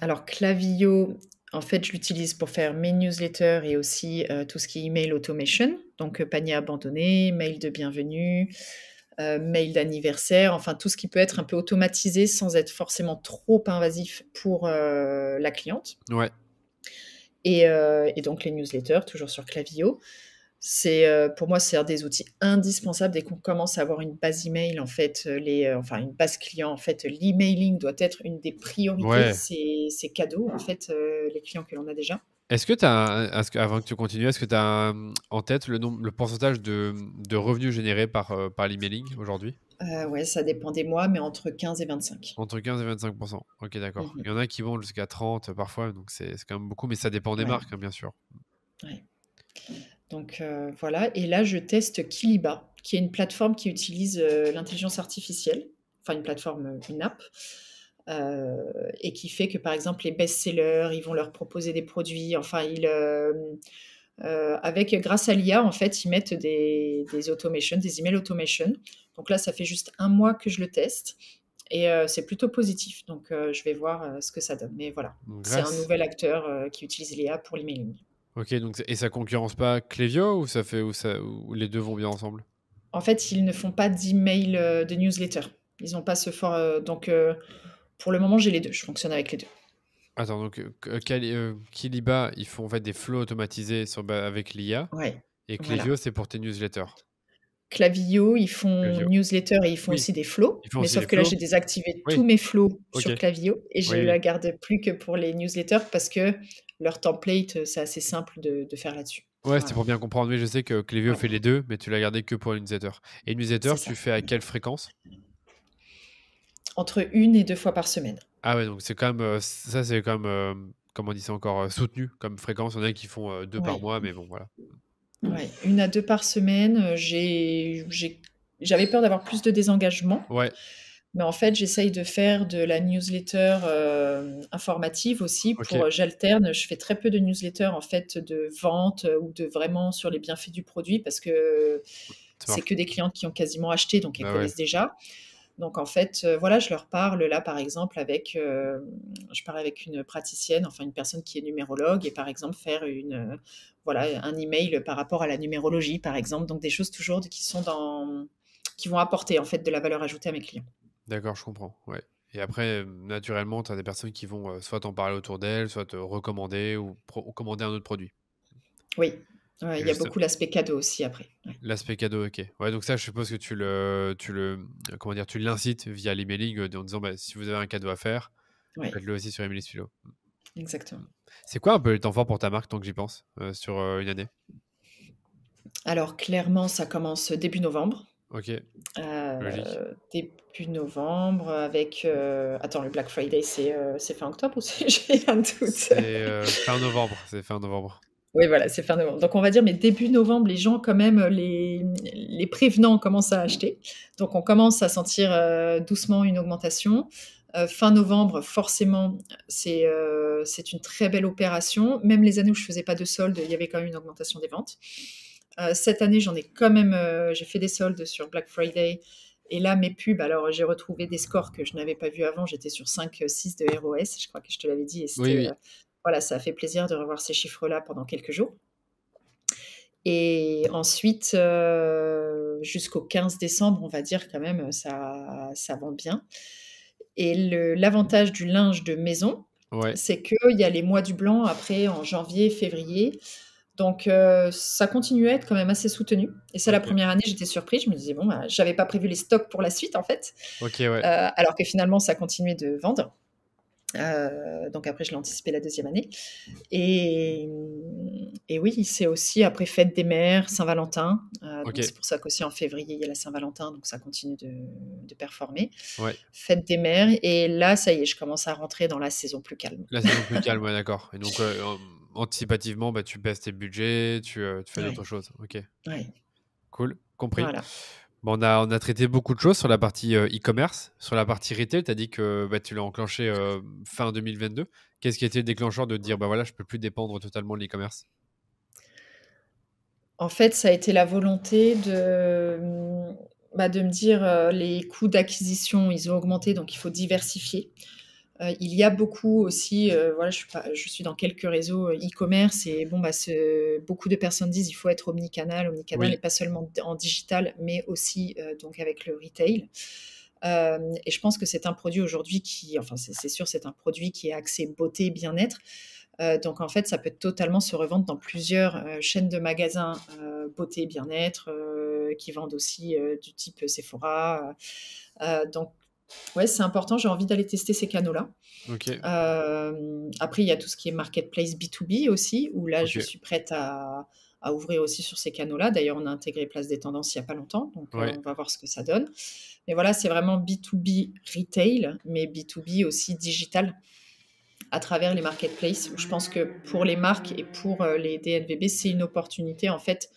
alors Klaviyo, en fait, je l'utilise pour faire mes newsletters et aussi, tout ce qui est email automation, donc panier abandonné, mail de bienvenue, mail d'anniversaire, enfin tout ce qui peut être un peu automatisé sans être forcément trop invasif pour, la cliente Ouais, et donc les newsletters, toujours sur Klaviyo. Pour moi, c'est un des outils indispensables dès qu'on commence à avoir une base email, en fait, enfin une base client, en fait, l'emailing doit être une des priorités. ouais. C'est cadeau, en fait, les clients que l'on a déjà. Est-ce que tu as avant que tu continues, est-ce que tu as, en tête le pourcentage de revenus générés par l'emailing aujourd'hui? Ouais, ça dépend des mois, mais entre 15 et 25. Entre 15 et 25. OK, d'accord. Mmh. Il y en a qui vont jusqu'à 30 parfois, donc c'est quand même beaucoup, mais ça dépend des Ouais, marques, hein, bien sûr. ouais. Donc voilà et là, je teste Kiliba, qui est une plateforme qui utilise, l'intelligence artificielle, enfin une plateforme, une app, et qui fait que, par exemple, les best-sellers, ils vont leur proposer des produits, enfin grâce à l'IA, en fait, ils mettent des automations, des email automation. Donc là, ça fait juste un mois que je le teste et c'est plutôt positif. Donc je vais voir, ce que ça donne. Mais voilà, Donc c'est un grâce nouvel acteur, qui utilise l'IA pour l'emailing. OK, donc et ça concurrence pas Klaviyo ou ou les 2 vont bien ensemble? En fait, ils ne font pas d'email, de newsletter. Ils n'ont pas ce for donc pour le moment, j'ai les 2. Je fonctionne avec les 2. Attends, donc Kiliba, ils font en fait des flows automatisés avec l'IA Ouais, et voilà. Klaviyo, c'est pour tes newsletters? Klaviyo, ils font Klaviyo. newsletter et ils font Oui, aussi des flows, ils font mais aussi sauf les que là, flows? j'ai désactivé tous Oui, mes flows OK. sur Klaviyo et je Oui, oui. la garde plus que pour les newsletters parce que leur template, c'est assez simple de faire là-dessus. Ouais, c'était Voilà, pour bien comprendre. Oui, je sais que Klaviyo ouais, fait les 2, mais tu l'as gardé que pour les newsletters et newsletter, c'est tu ça. fais à quelle fréquence? Entre 1 et 2 fois par semaine. Ah ouais, donc c'est quand même, ça c'est quand même, comment on dit ça encore? Soutenu comme fréquence. Il y en a qui font, 2 par Ouais, mois, mais bon, voilà. ouais, 1 à 2 par semaine, j'avais peur d'avoir plus de désengagement. Ouais, Mais en fait, j'essaye de faire de la newsletter, informative aussi OK, j'alterne. Je fais très peu de newsletters en fait de vente, ou de vraiment sur les bienfaits du produit parce que ça c'est marche. que des clientes qui ont quasiment acheté, donc elles Bah ouais. connaissent déjà. Donc en fait, voilà, je leur parle là, par exemple, je parle avec une praticienne, enfin une personne qui est numérologue, et par exemple faire voilà, un email par rapport à la numérologie, par exemple. Donc des choses toujours qui vont apporter en fait de la valeur ajoutée à mes clients. D'accord, je comprends. Ouais. Et après, naturellement, tu as des personnes qui vont soit t'en parler autour d'elles, soit te recommander ou commander un autre produit. Oui, ouais, Et il y a juste beaucoup l'aspect cadeau aussi après. Ouais. l'aspect cadeau, ok. Ouais, donc ça, je suppose que comment dire, tu l'incites via l'emailing en disant, bah, si vous avez un cadeau à faire, Ouais, faites-le aussi sur Emily's Philo. exactement. C'est quoi un peu le temps fort pour ta marque, tant que j'y pense, sur une année? Alors clairement, ça commence début novembre. Ok, logique. Début novembre avec, attends, le Black Friday, c'est fin octobre ou c'est j'ai un doute? C'est fin novembre. C'est fin novembre. Oui, voilà, c'est fin novembre. Donc on va dire, mais début novembre, les gens quand même, les prévenants commencent à acheter. Donc on commence à sentir, doucement une augmentation. Fin novembre, forcément, c'est une très belle opération. Même les années où je faisais pas de soldes, il y avait quand même une augmentation des ventes. Cette année, j'en ai quand même, j'ai fait des soldes sur Black Friday, et là, mes pubs, alors j'ai retrouvé des scores que je n'avais pas vus avant. J'étais sur 5, 6 de ROS, je crois que je te l'avais dit, et Oui, c'était, oui. voilà, ça a fait plaisir de revoir ces chiffres-là pendant quelques jours. Et ensuite, jusqu'au 15 décembre, on va dire quand même, ça vend bien. Et l'avantage du linge de maison, Ouais. c'est qu'il y a les mois du blanc après en janvier, février. Donc ça continue à être quand même assez soutenu. Et c'est la Ok. première année, j'étais surprise. Je me disais, bon, bah, j'avais pas prévu les stocks pour la suite en fait. Ok, ouais. Alors que finalement, ça continuait de vendre. Donc après, je l'ai anticipé la deuxième année. Et, et oui, c'est aussi après fête des mères, Saint-Valentin. Ok. Donc c'est pour ça qu'aussi en février, il y a la Saint-Valentin, donc ça continue de performer. Ouais. Fête des mères. Et là, ça y est, je commence à rentrer dans la saison plus calme. La saison plus calme, ouais, d'accord. Et donc, anticipativement, bah, tu baisses tes budgets, tu fais Ouais, d'autres choses. Ok, ouais, cool, compris. voilà. Bon, on a traité beaucoup de choses sur la partie e-commerce. Sur la partie retail, tu as dit que bah, tu l'as enclenché fin 2022. Qu'est-ce qui a été le déclencheur de te dire, bah voilà, je peux plus dépendre totalement de l'e-commerce? En fait, ça a été la volonté de me dire, les coûts d'acquisition, ils ont augmenté, donc il faut diversifier. Il y a beaucoup aussi, voilà, je suis dans quelques réseaux, e-commerce, et bon, bah, beaucoup de personnes disent: «Il faut être omnicanal», omnicanal, et Oui, pas seulement en digital, mais aussi, donc avec le retail. Et je pense que c'est un produit aujourd'hui enfin, c'est sûr, c'est un produit qui est axé beauté, bien-être. Donc en fait, ça peut totalement se revendre dans plusieurs, chaînes de magasins, beauté, bien-être, qui vendent aussi, du type Sephora. Donc ouais, c'est important, j'ai envie d'aller tester ces canaux-là. ok, Après, il y a tout ce qui est marketplace B2B aussi, où là, ok, je suis prête à ouvrir aussi sur ces canaux-là. D'ailleurs, on a intégré Place des Tendances il y a pas longtemps, donc ouais. on va voir ce que ça donne. Mais voilà, c'est vraiment B2B retail, mais B2B aussi digital à travers les marketplaces, où je pense que pour les marques et pour, les DNVB, c'est une opportunité en fait,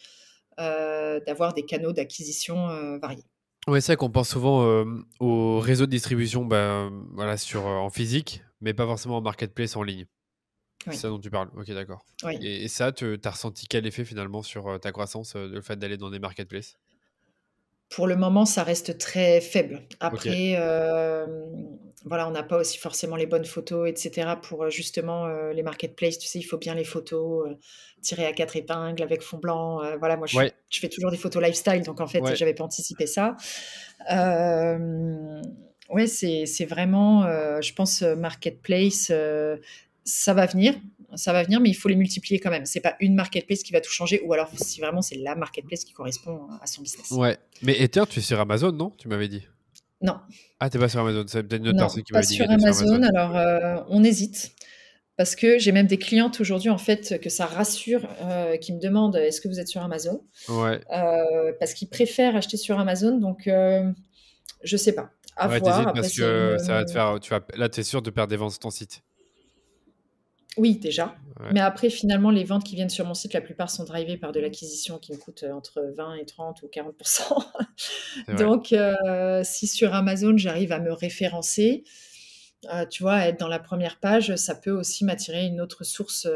d'avoir des canaux d'acquisition, variés. Ouais, c'est vrai qu'on pense souvent au réseau de distribution bah, voilà, en physique, mais pas forcément en marketplace en ligne. C'est Oui, ça dont tu parles. Ok, d'accord. oui. Et ça, tu as ressenti quel effet finalement sur ta croissance, le fait d'aller dans des marketplaces? Pour le moment, ça reste très faible. Ok, Après, voilà, on n'a pas aussi forcément les bonnes photos et cetera pour, justement, les marketplaces. Tu sais, il faut bien les photos, tirées à 4 épingles avec fond blanc. Voilà, moi, ouais, je fais toujours des photos lifestyle, donc en fait, ouais. j'avais pas anticipé ça. Hem, ouais, c'est vraiment, je pense, marketplace, ça va venir, mais il faut les multiplier quand même. C'est pas une marketplace qui va tout changer, ou alors si vraiment c'est la marketplace qui correspond à son business. Ouais. Mais Ether, tu es sur Amazon, non? Tu m'avais dit? Non, Ah, t'es pas sur Amazon. C'est peut-être une autre non, personne qui pas m'avait dit qu'elle sur était sur Amazon. Amazon. Alors, on hésite, parce que j'ai même des clientes aujourd'hui, en fait, que ça rassure, qui me demandent: «Est-ce que vous êtes sur Amazon?» Ouais. Parce qu'ils préfèrent acheter sur Amazon, donc je sais pas, à Ouais, voir. t'hésites Après, parce c'est que ça va te faire. Là, t'es sûr de perdre des ventes sur ton site. oui, déjà, Ouais, mais après, finalement, les ventes qui viennent sur mon site, la plupart sont drivées par de l'acquisition qui me coûte, entre 20 et 30 ou 40. c'est vrai. Donc si sur Amazon, j'arrive à me référencer, tu vois, être dans la première page, ça peut aussi m'attirer une autre source,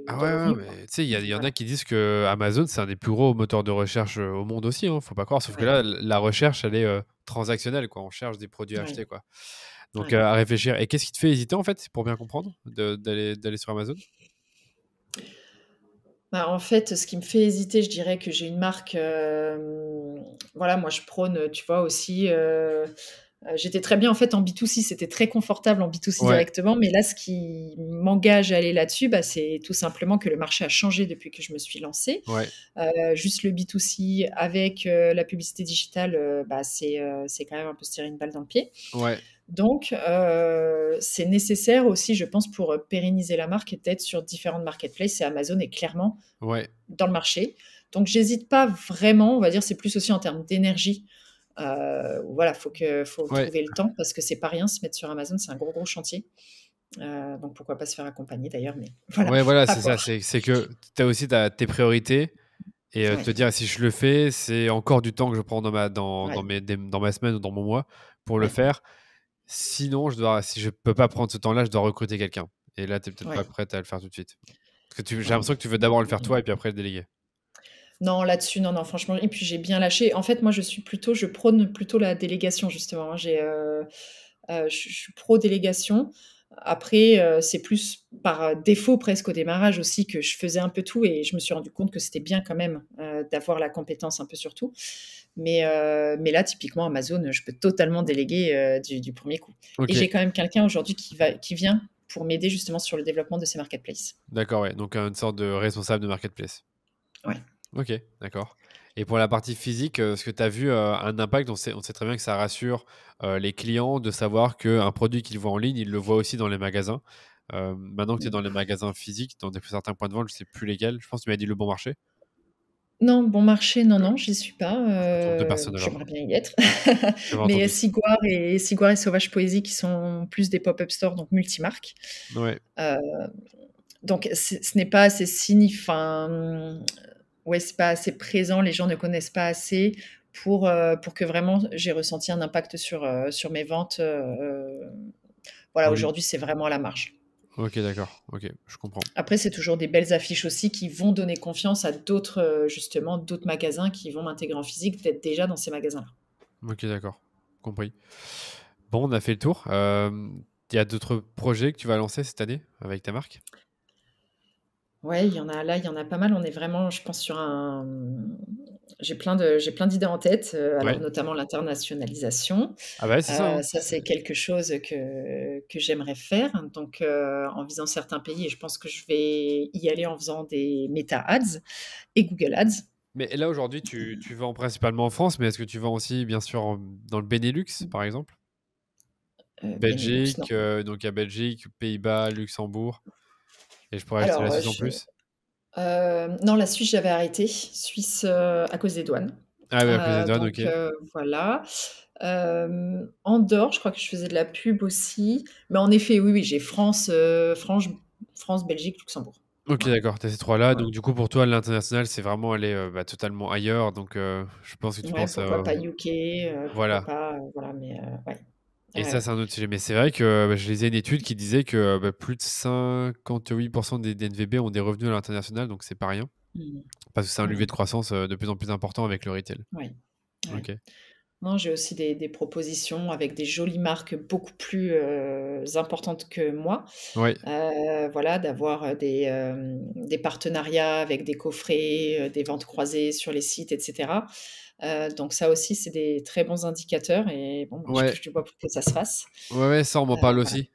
Ah de ouais, ouais, revenus, quoi. mais tu sais, il y en a Voilà. qui disent que Amazon, c'est un des plus gros moteurs de recherche au monde aussi, hein, faut pas croire. Sauf que Ouais, là, la recherche, elle est transactionnelle, quoi. On cherche des produits à ouais, acheter, quoi. Donc, ouais. à réfléchir. Et qu'est-ce qui te fait hésiter, en fait, pour bien comprendre, d'aller sur Amazon? Bah, en fait, ce qui me fait hésiter, je dirais que j'ai une marque, voilà, moi je prône, tu vois aussi, j'étais très bien en fait en B2C, c'était très confortable en B2C Ouais, directement, mais là, ce qui m'engage à aller là-dessus, bah, c'est tout simplement que le marché a changé depuis que je me suis lancée. ouais, Juste le B2C avec, la publicité digitale, bah, c'est quand même un peu se tirer une balle dans le pied. ouais, Donc, c'est nécessaire aussi, je pense, pour, pérenniser la marque et d'être sur différentes marketplaces et Amazon est clairement ouais, dans le marché. Donc j'hésite pas vraiment, on va dire, c'est plus aussi en termes d'énergie. Voilà, faut ouais. trouver le temps parce que c'est pas rien se mettre sur Amazon, c'est un gros, gros chantier. Donc pourquoi pas se faire accompagner d'ailleurs, mais voilà, Ouais, voilà, à c'est ça. voir. C'est que tu as aussi tes priorités et Ouais, te dire si je le fais, c'est encore du temps que je prends ouais, dans ma semaine ou dans mon mois pour le ouais, faire. Sinon, si je peux pas prendre ce temps-là, je dois recruter quelqu'un. Et là, tu es peut-être pas ouais, prête à le faire tout de suite. Parce que j'ai ouais. l'impression que tu veux d'abord le faire toi et puis après le déléguer. Non, là-dessus, non, non, franchement, et puis j'ai bien lâché. En fait, moi, je prône plutôt la délégation, justement, hein. Je suis pro délégation. Après, c'est plus par défaut presque au démarrage aussi que je faisais un peu tout et je me suis rendu compte que c'était bien quand même, d'avoir la compétence un peu sur tout. Mais là, typiquement, Amazon, je peux totalement déléguer, du 1er coup et Ok, j'ai quand même quelqu'un aujourd'hui qui vient pour m'aider justement sur le développement de ces marketplaces. d'accord, ouais. Donc, une sorte de responsable de marketplace. Ouais. Ok, d'accord. Et pour la partie physique, est-ce que tu as vu un impact? On sait très bien que ça rassure les clients de savoir qu'un produit qu'ils voient en ligne, ils le voient aussi dans les magasins. Maintenant que tu es dans les magasins physiques, dans certains points de vente, je sais plus lesquels, je pense que tu m'as dit Le Bon Marché. Non, bon marché, non, non, j'y suis pas, Je me trompe de personne j'aimerais alors. bien y être. J'avais Mais entendu. Ciguar et Sauvage Poésie qui sont plus des pop-up stores, donc multimarques. Ouais, Heu, donc ce n'est pas assez ouais, c'est pas assez présent, les gens ne connaissent pas assez pour que vraiment j'ai ressenti un impact sur mes ventes, voilà, en ligne. aujourd'hui, c'est vraiment à la marge. Ok, d'accord. Ok, je comprends. Après, c'est toujours des belles affiches aussi qui vont donner confiance à d'autres, justement, d'autres magasins qui vont m'intégrer en physique, d'être déjà dans ces magasins-là. Ok, d'accord. Compris. Bon, on a fait le tour. Il y a d'autres projets que tu vas lancer cette année avec ta marque? Ouais, il y en a pas mal. On est vraiment, je pense, sur un j'ai plein d'idées en tête, alors Ouais. notamment l'internationalisation. Ah bah ouais, c'est ça, hein. Ça, c'est quelque chose que j'aimerais faire, donc en visant certains pays et je pense que je vais y aller en faisant des Meta Ads et Google Ads. Mais là, aujourd'hui, tu vends principalement en France, mais est-ce que tu vends aussi, bien sûr, dans le Benelux, par exemple? Benelux, non. Belgique, donc il y a Belgique, Pays-Bas, Luxembourg, et je pourrais ajouter la Alors, Suisse en plus. non, la Suisse, j'avais arrêté. Suisse, à cause des douanes. Ah oui, à cause des douanes, Donc ok. voilà. Andorre, je crois que je faisais de la pub aussi. Mais en effet, oui, oui, j'ai France, Belgique, Luxembourg. Ok, Voilà, d'accord, tu as ces trois-là. voilà. Donc, du coup, pour toi, l'international, c'est vraiment aller totalement ailleurs. Donc, je pense que tu Ouais, penses. pourquoi pas UK, pourquoi Voilà. pas, voilà, mais ouais. Et Ouais, ça, ouais. c'est un autre sujet. Mais c'est vrai que je lisais une étude qui disait que plus de 58% des DNVB ont des revenus à l'international, donc c'est pas rien. Mmh. Parce que c'est un levier Mmh. de croissance de plus en plus important avec le retail. Ouais, ouais. Ok. Non, j'ai aussi des propositions avec des jolies marques beaucoup plus, importantes que moi. Ouais, Voilà, d'avoir, des partenariats avec des coffrets, des ventes croisées sur les sites et cetera. Donc ça aussi, c'est des très bons indicateurs et bon, bah, je ouais, touche du bois pour que ça se fasse. ouais, ouais, ça, on m'en parle Voilà. aussi.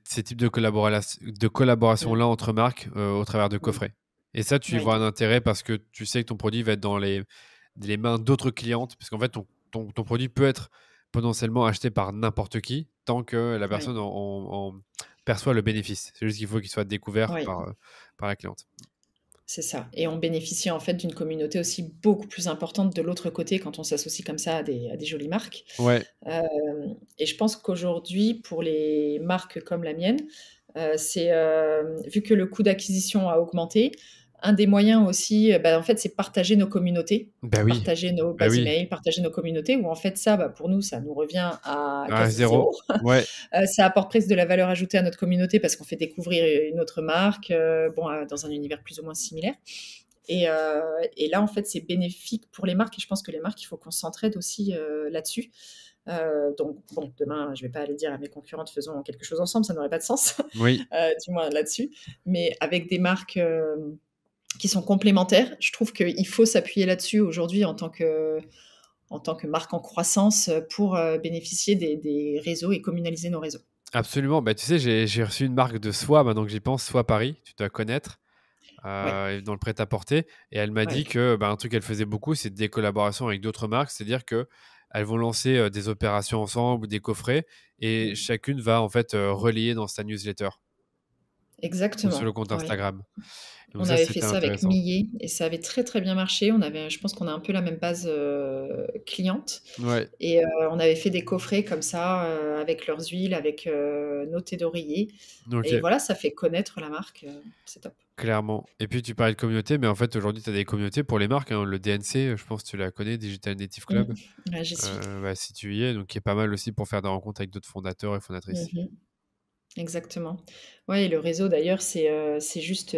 Ces types de Mmh. collaboration-là entre marques au travers de Mmh. coffrets. Et ça, tu y Oui, vois un intérêt parce que tu sais que ton produit va être dans les mains d'autres clientes. Parce qu'en fait, ton produit peut être potentiellement acheté par n'importe qui tant que la oui, personne en perçoit le bénéfice. C'est juste qu'il faut qu'il soit découvert oui, par la cliente. c'est ça et on bénéficie en fait d'une communauté aussi beaucoup plus importante de l'autre côté quand on s'associe comme ça à des jolies marques. Ouais, Et je pense qu'aujourd'hui, pour les marques comme la mienne, vu que le coût d'acquisition a augmenté, Un des moyens aussi, en fait, c'est partager nos communautés, Bah oui, partager nos bah bases oui. email, partager nos communautés où en fait ça, pour nous, ça nous revient à À quasi 0. 0. Ouais. Ça apporte presque de la valeur ajoutée à notre communauté parce qu'on fait découvrir une autre marque, dans un univers plus ou moins similaire. Et là, en fait, c'est bénéfique pour les marques et je pense que les marques, il faut qu'on s'entraide aussi là-dessus. Donc, bon, demain, je vais pas aller dire à mes concurrentes faisons quelque chose ensemble, ça n'aurait pas de sens, Oui, du moins là-dessus. Mais avec des marques qui sont complémentaires, je trouve qu'il faut s'appuyer là-dessus aujourd'hui en tant que marque en croissance pour bénéficier des réseaux et communaliser nos réseaux. absolument. Bah, tu sais, j'ai reçu une marque de soie, maintenant que j'y pense, Soie Paris, tu dois connaître, Ouais, dans le prêt-à-porter. Et elle m'a dit ouais. que un truc qu'elle faisait beaucoup, c'est des collaborations avec d'autres marques. C'est-à-dire que elles vont lancer des opérations ensemble ou des coffrets et Mm. chacune va en fait relayer dans sa newsletter ou sur le Exactement, compte ouais. Instagram. Donc On ça, avait fait c'était ça avec intéressant. Millet et ça avait très très bien marché. Je pense qu'on a un peu la même base cliente Ouais, et on avait fait des coffrets comme ça avec leurs huiles, avec nos thés d'oreiller. ok, Et voilà, ça fait connaître la marque. C'est top. clairement. Et puis tu parlais de communauté, mais en fait, aujourd'hui, tu as des communautés pour les marques, hein. Le DNC, je pense que tu la connais, Digital Native Club. Ouais, j'y suis. Si tu y es, donc qui est pas mal aussi pour faire des rencontres avec d'autres fondateurs et fondatrices. Mhm. Exactement. Ouais, et le réseau d'ailleurs, c'est juste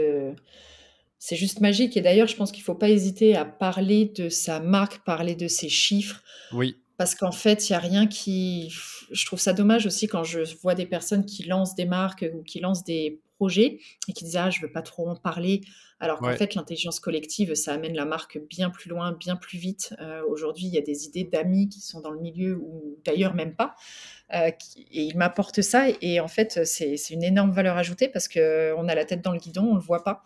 magique. Et d'ailleurs, je pense qu'il faut pas hésiter à parler de sa marque, parler de ses chiffres, Oui, parce qu'en fait, il y a rien qui. Je trouve ça dommage aussi quand je vois des personnes qui lancent des marques ou qui lancent des projets et qui disent ah je veux pas trop en parler, alors qu'en ouais, fait l'intelligence collective ça amène la marque bien plus loin, bien plus vite. Aujourd'hui, il y a des idées d'amis qui sont dans le milieu ou d'ailleurs même pas et il m'apporte ça et en fait c'est une énorme valeur ajoutée parce que on a la tête dans le guidon, on le voit pas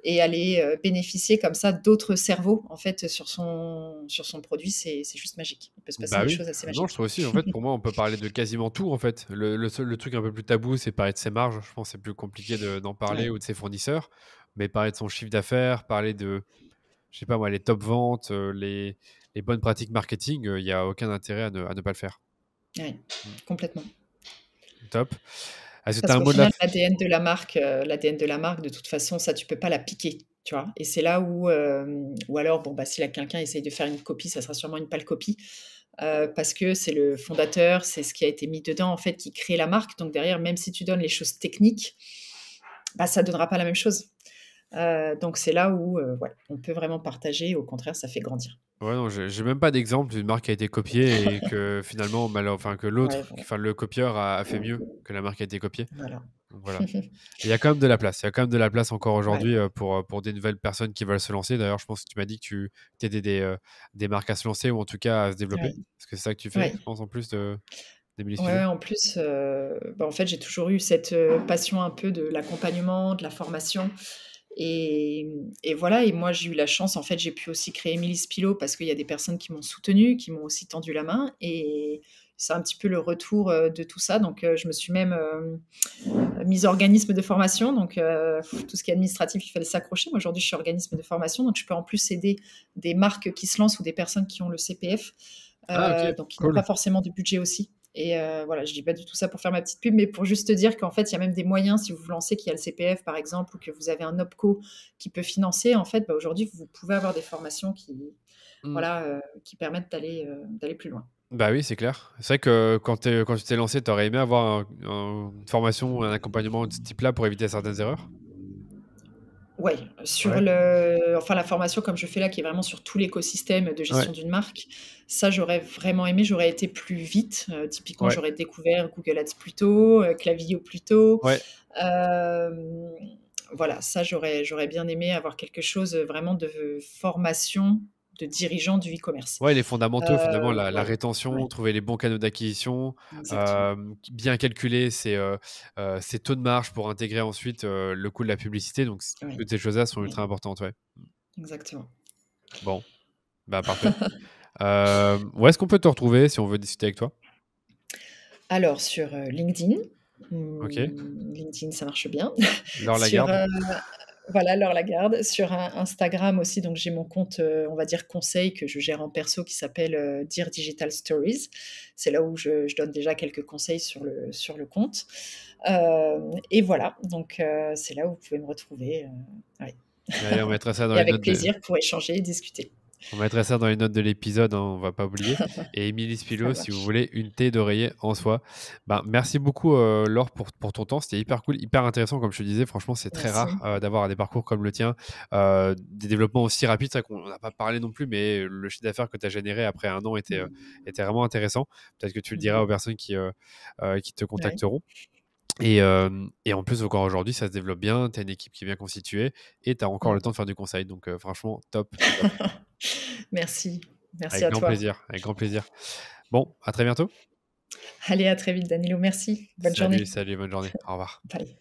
et aller bénéficier comme ça d'autres cerveaux en fait sur son produit, c'est juste magique. Il peut se passer bah des oui. choses assez Non, je magiques. trouve aussi, en fait, pour moi, on peut parler de quasiment tout, en fait. Le truc un peu plus tabou, c'est parler de ses marges. Je pense que c'est plus compliqué d'en parler Ouais. ou de ses fournisseurs. Mais parler de son chiffre d'affaires, parler de, je sais pas moi, les top ventes, les bonnes pratiques marketing, il n'y a aucun intérêt à ne pas le faire. Ouais, Mm. complètement. Top. Est-ce que tu Parce as un qu'au mot de la final, fin? l'ADN de la marque, de toute façon, ça, tu peux pas la piquer, tu vois? Et c'est là où, ou alors, si là, quelqu'un essaye de faire une copie, ça sera sûrement une pâle copie, parce que c'est le fondateur, c'est ce qui a été mis dedans, en fait, qui crée la marque. Donc derrière, même si tu donnes les choses techniques, ça donnera pas la même chose. Donc c'est là où, ouais, on peut vraiment partager, au contraire, ça fait grandir. Ouais, non, j'ai même pas d'exemple d'une marque qui a été copiée et que finalement, enfin, que Ouais, l'autre, voilà, enfin, le copieur a fait mieux que la marque qui a été copiée. voilà. Donc voilà. Il y a quand même de la place. Il y a quand même de la place encore Ouais, aujourd'hui pour des nouvelles personnes qui veulent se lancer. D'ailleurs, je pense que tu m'as dit que tu aidais des marques à se lancer ou en tout cas à se développer. ouais, Est-ce que c'est ça que tu fais, ouais. je pense, en plus d'Emilie Ouais, Spilo? ouais, en plus, en fait, j'ai toujours eu cette, passion un peu de l'accompagnement, de la formation et voilà et moi, j'ai eu la chance, en fait, j'ai pu aussi créer Émilie Spilo parce qu'il y a des personnes qui m'ont soutenue, qui m'ont aussi tendu la main et c'est un petit peu le retour, de tout ça donc je me suis même, mise organisme de formation donc tout ce qui est administratif, il fallait s'accrocher. Moi, aujourd'hui, je suis organisme de formation donc je peux en plus aider des marques qui se lancent ou des personnes qui ont le CPF Ah, ok, donc qui n'ont cool. pas forcément de budget aussi. Et voilà, je dis pas du tout ça pour faire ma petite pub, mais pour juste te dire qu'en fait, il y a même des moyens, si vous vous lancez, qu'il y a le CPF par exemple, ou que vous avez un OPCO qui peut financer, en fait, aujourd'hui, vous pouvez avoir des formations Hmm. voilà, qui permettent d'aller plus loin. Bah oui, c'est clair. C'est vrai que quand tu t'es lancé, tu aurais aimé avoir une formation ou un accompagnement de ce type-là pour éviter certaines erreurs? Ouais, Ouais. enfin la formation comme je fais là, qui est vraiment sur tout l'écosystème de Ouais. gestion d'une marque, ça j'aurais vraiment aimé, j'aurais été plus vite. Typiquement, Ouais. j'aurais découvert Google Ads plus tôt, Klaviyo plus tôt. Ouais. Hem, voilà, ça j'aurais bien aimé avoir quelque chose, vraiment de formation de dirigeant du e-commerce. Ouais, les fondamentaux, finalement, la Ouais, rétention, ouais, trouver les bons canaux d'acquisition, exactement. bien calculer ses taux de marge pour intégrer ensuite, le coût de la publicité. Donc, Ouais, toutes ces choses-là sont ouais, ultra importantes, ouais. exactement. Bon, bah, parfait. Où est-ce qu'on peut te retrouver si on veut discuter avec toi? Alors sur, LinkedIn, OK. LinkedIn ça marche bien. Laure Sur, Lagarde? voilà, Laure Lagarde. Sur Instagram aussi, donc j'ai mon compte, on va dire conseil que je gère en perso qui s'appelle, Dear Digital Stories. C'est là où je donne déjà quelques conseils sur le compte. Et voilà, donc c'est là où vous pouvez me retrouver, ouais. Allez, on mettra ça dans Et les avec notes de plaisir pour échanger et discuter. On mettra ça dans les notes de l'épisode, hein, on va pas oublier. Et Émilie Ça Spilo, si vous marche. voulez une thé d'oreiller en soi. Ben, merci beaucoup, Laure, pour ton temps. C'était hyper cool, hyper intéressant, comme je te disais. Franchement, c'est très rare Merci. d'avoir des parcours comme le tien, des développements aussi rapides. C'est vrai qu'on n'a pas parlé non plus, mais le chiffre d'affaires que tu as généré après un an était vraiment intéressant. Peut-être que tu le diras Mhm. aux personnes qui te Ouais. contacteront. Et en plus, encore aujourd'hui, ça se développe bien. Tu as une équipe qui est bien constituée et tu as encore le Mm. temps de faire du conseil. Donc, franchement, top, top. Merci. Merci Avec à grand toi. plaisir, avec grand plaisir. Bon, à très bientôt. Allez, à très vite, Danilo. Merci. Bonne Salut, journée. salut, bonne journée. Au revoir. Bye.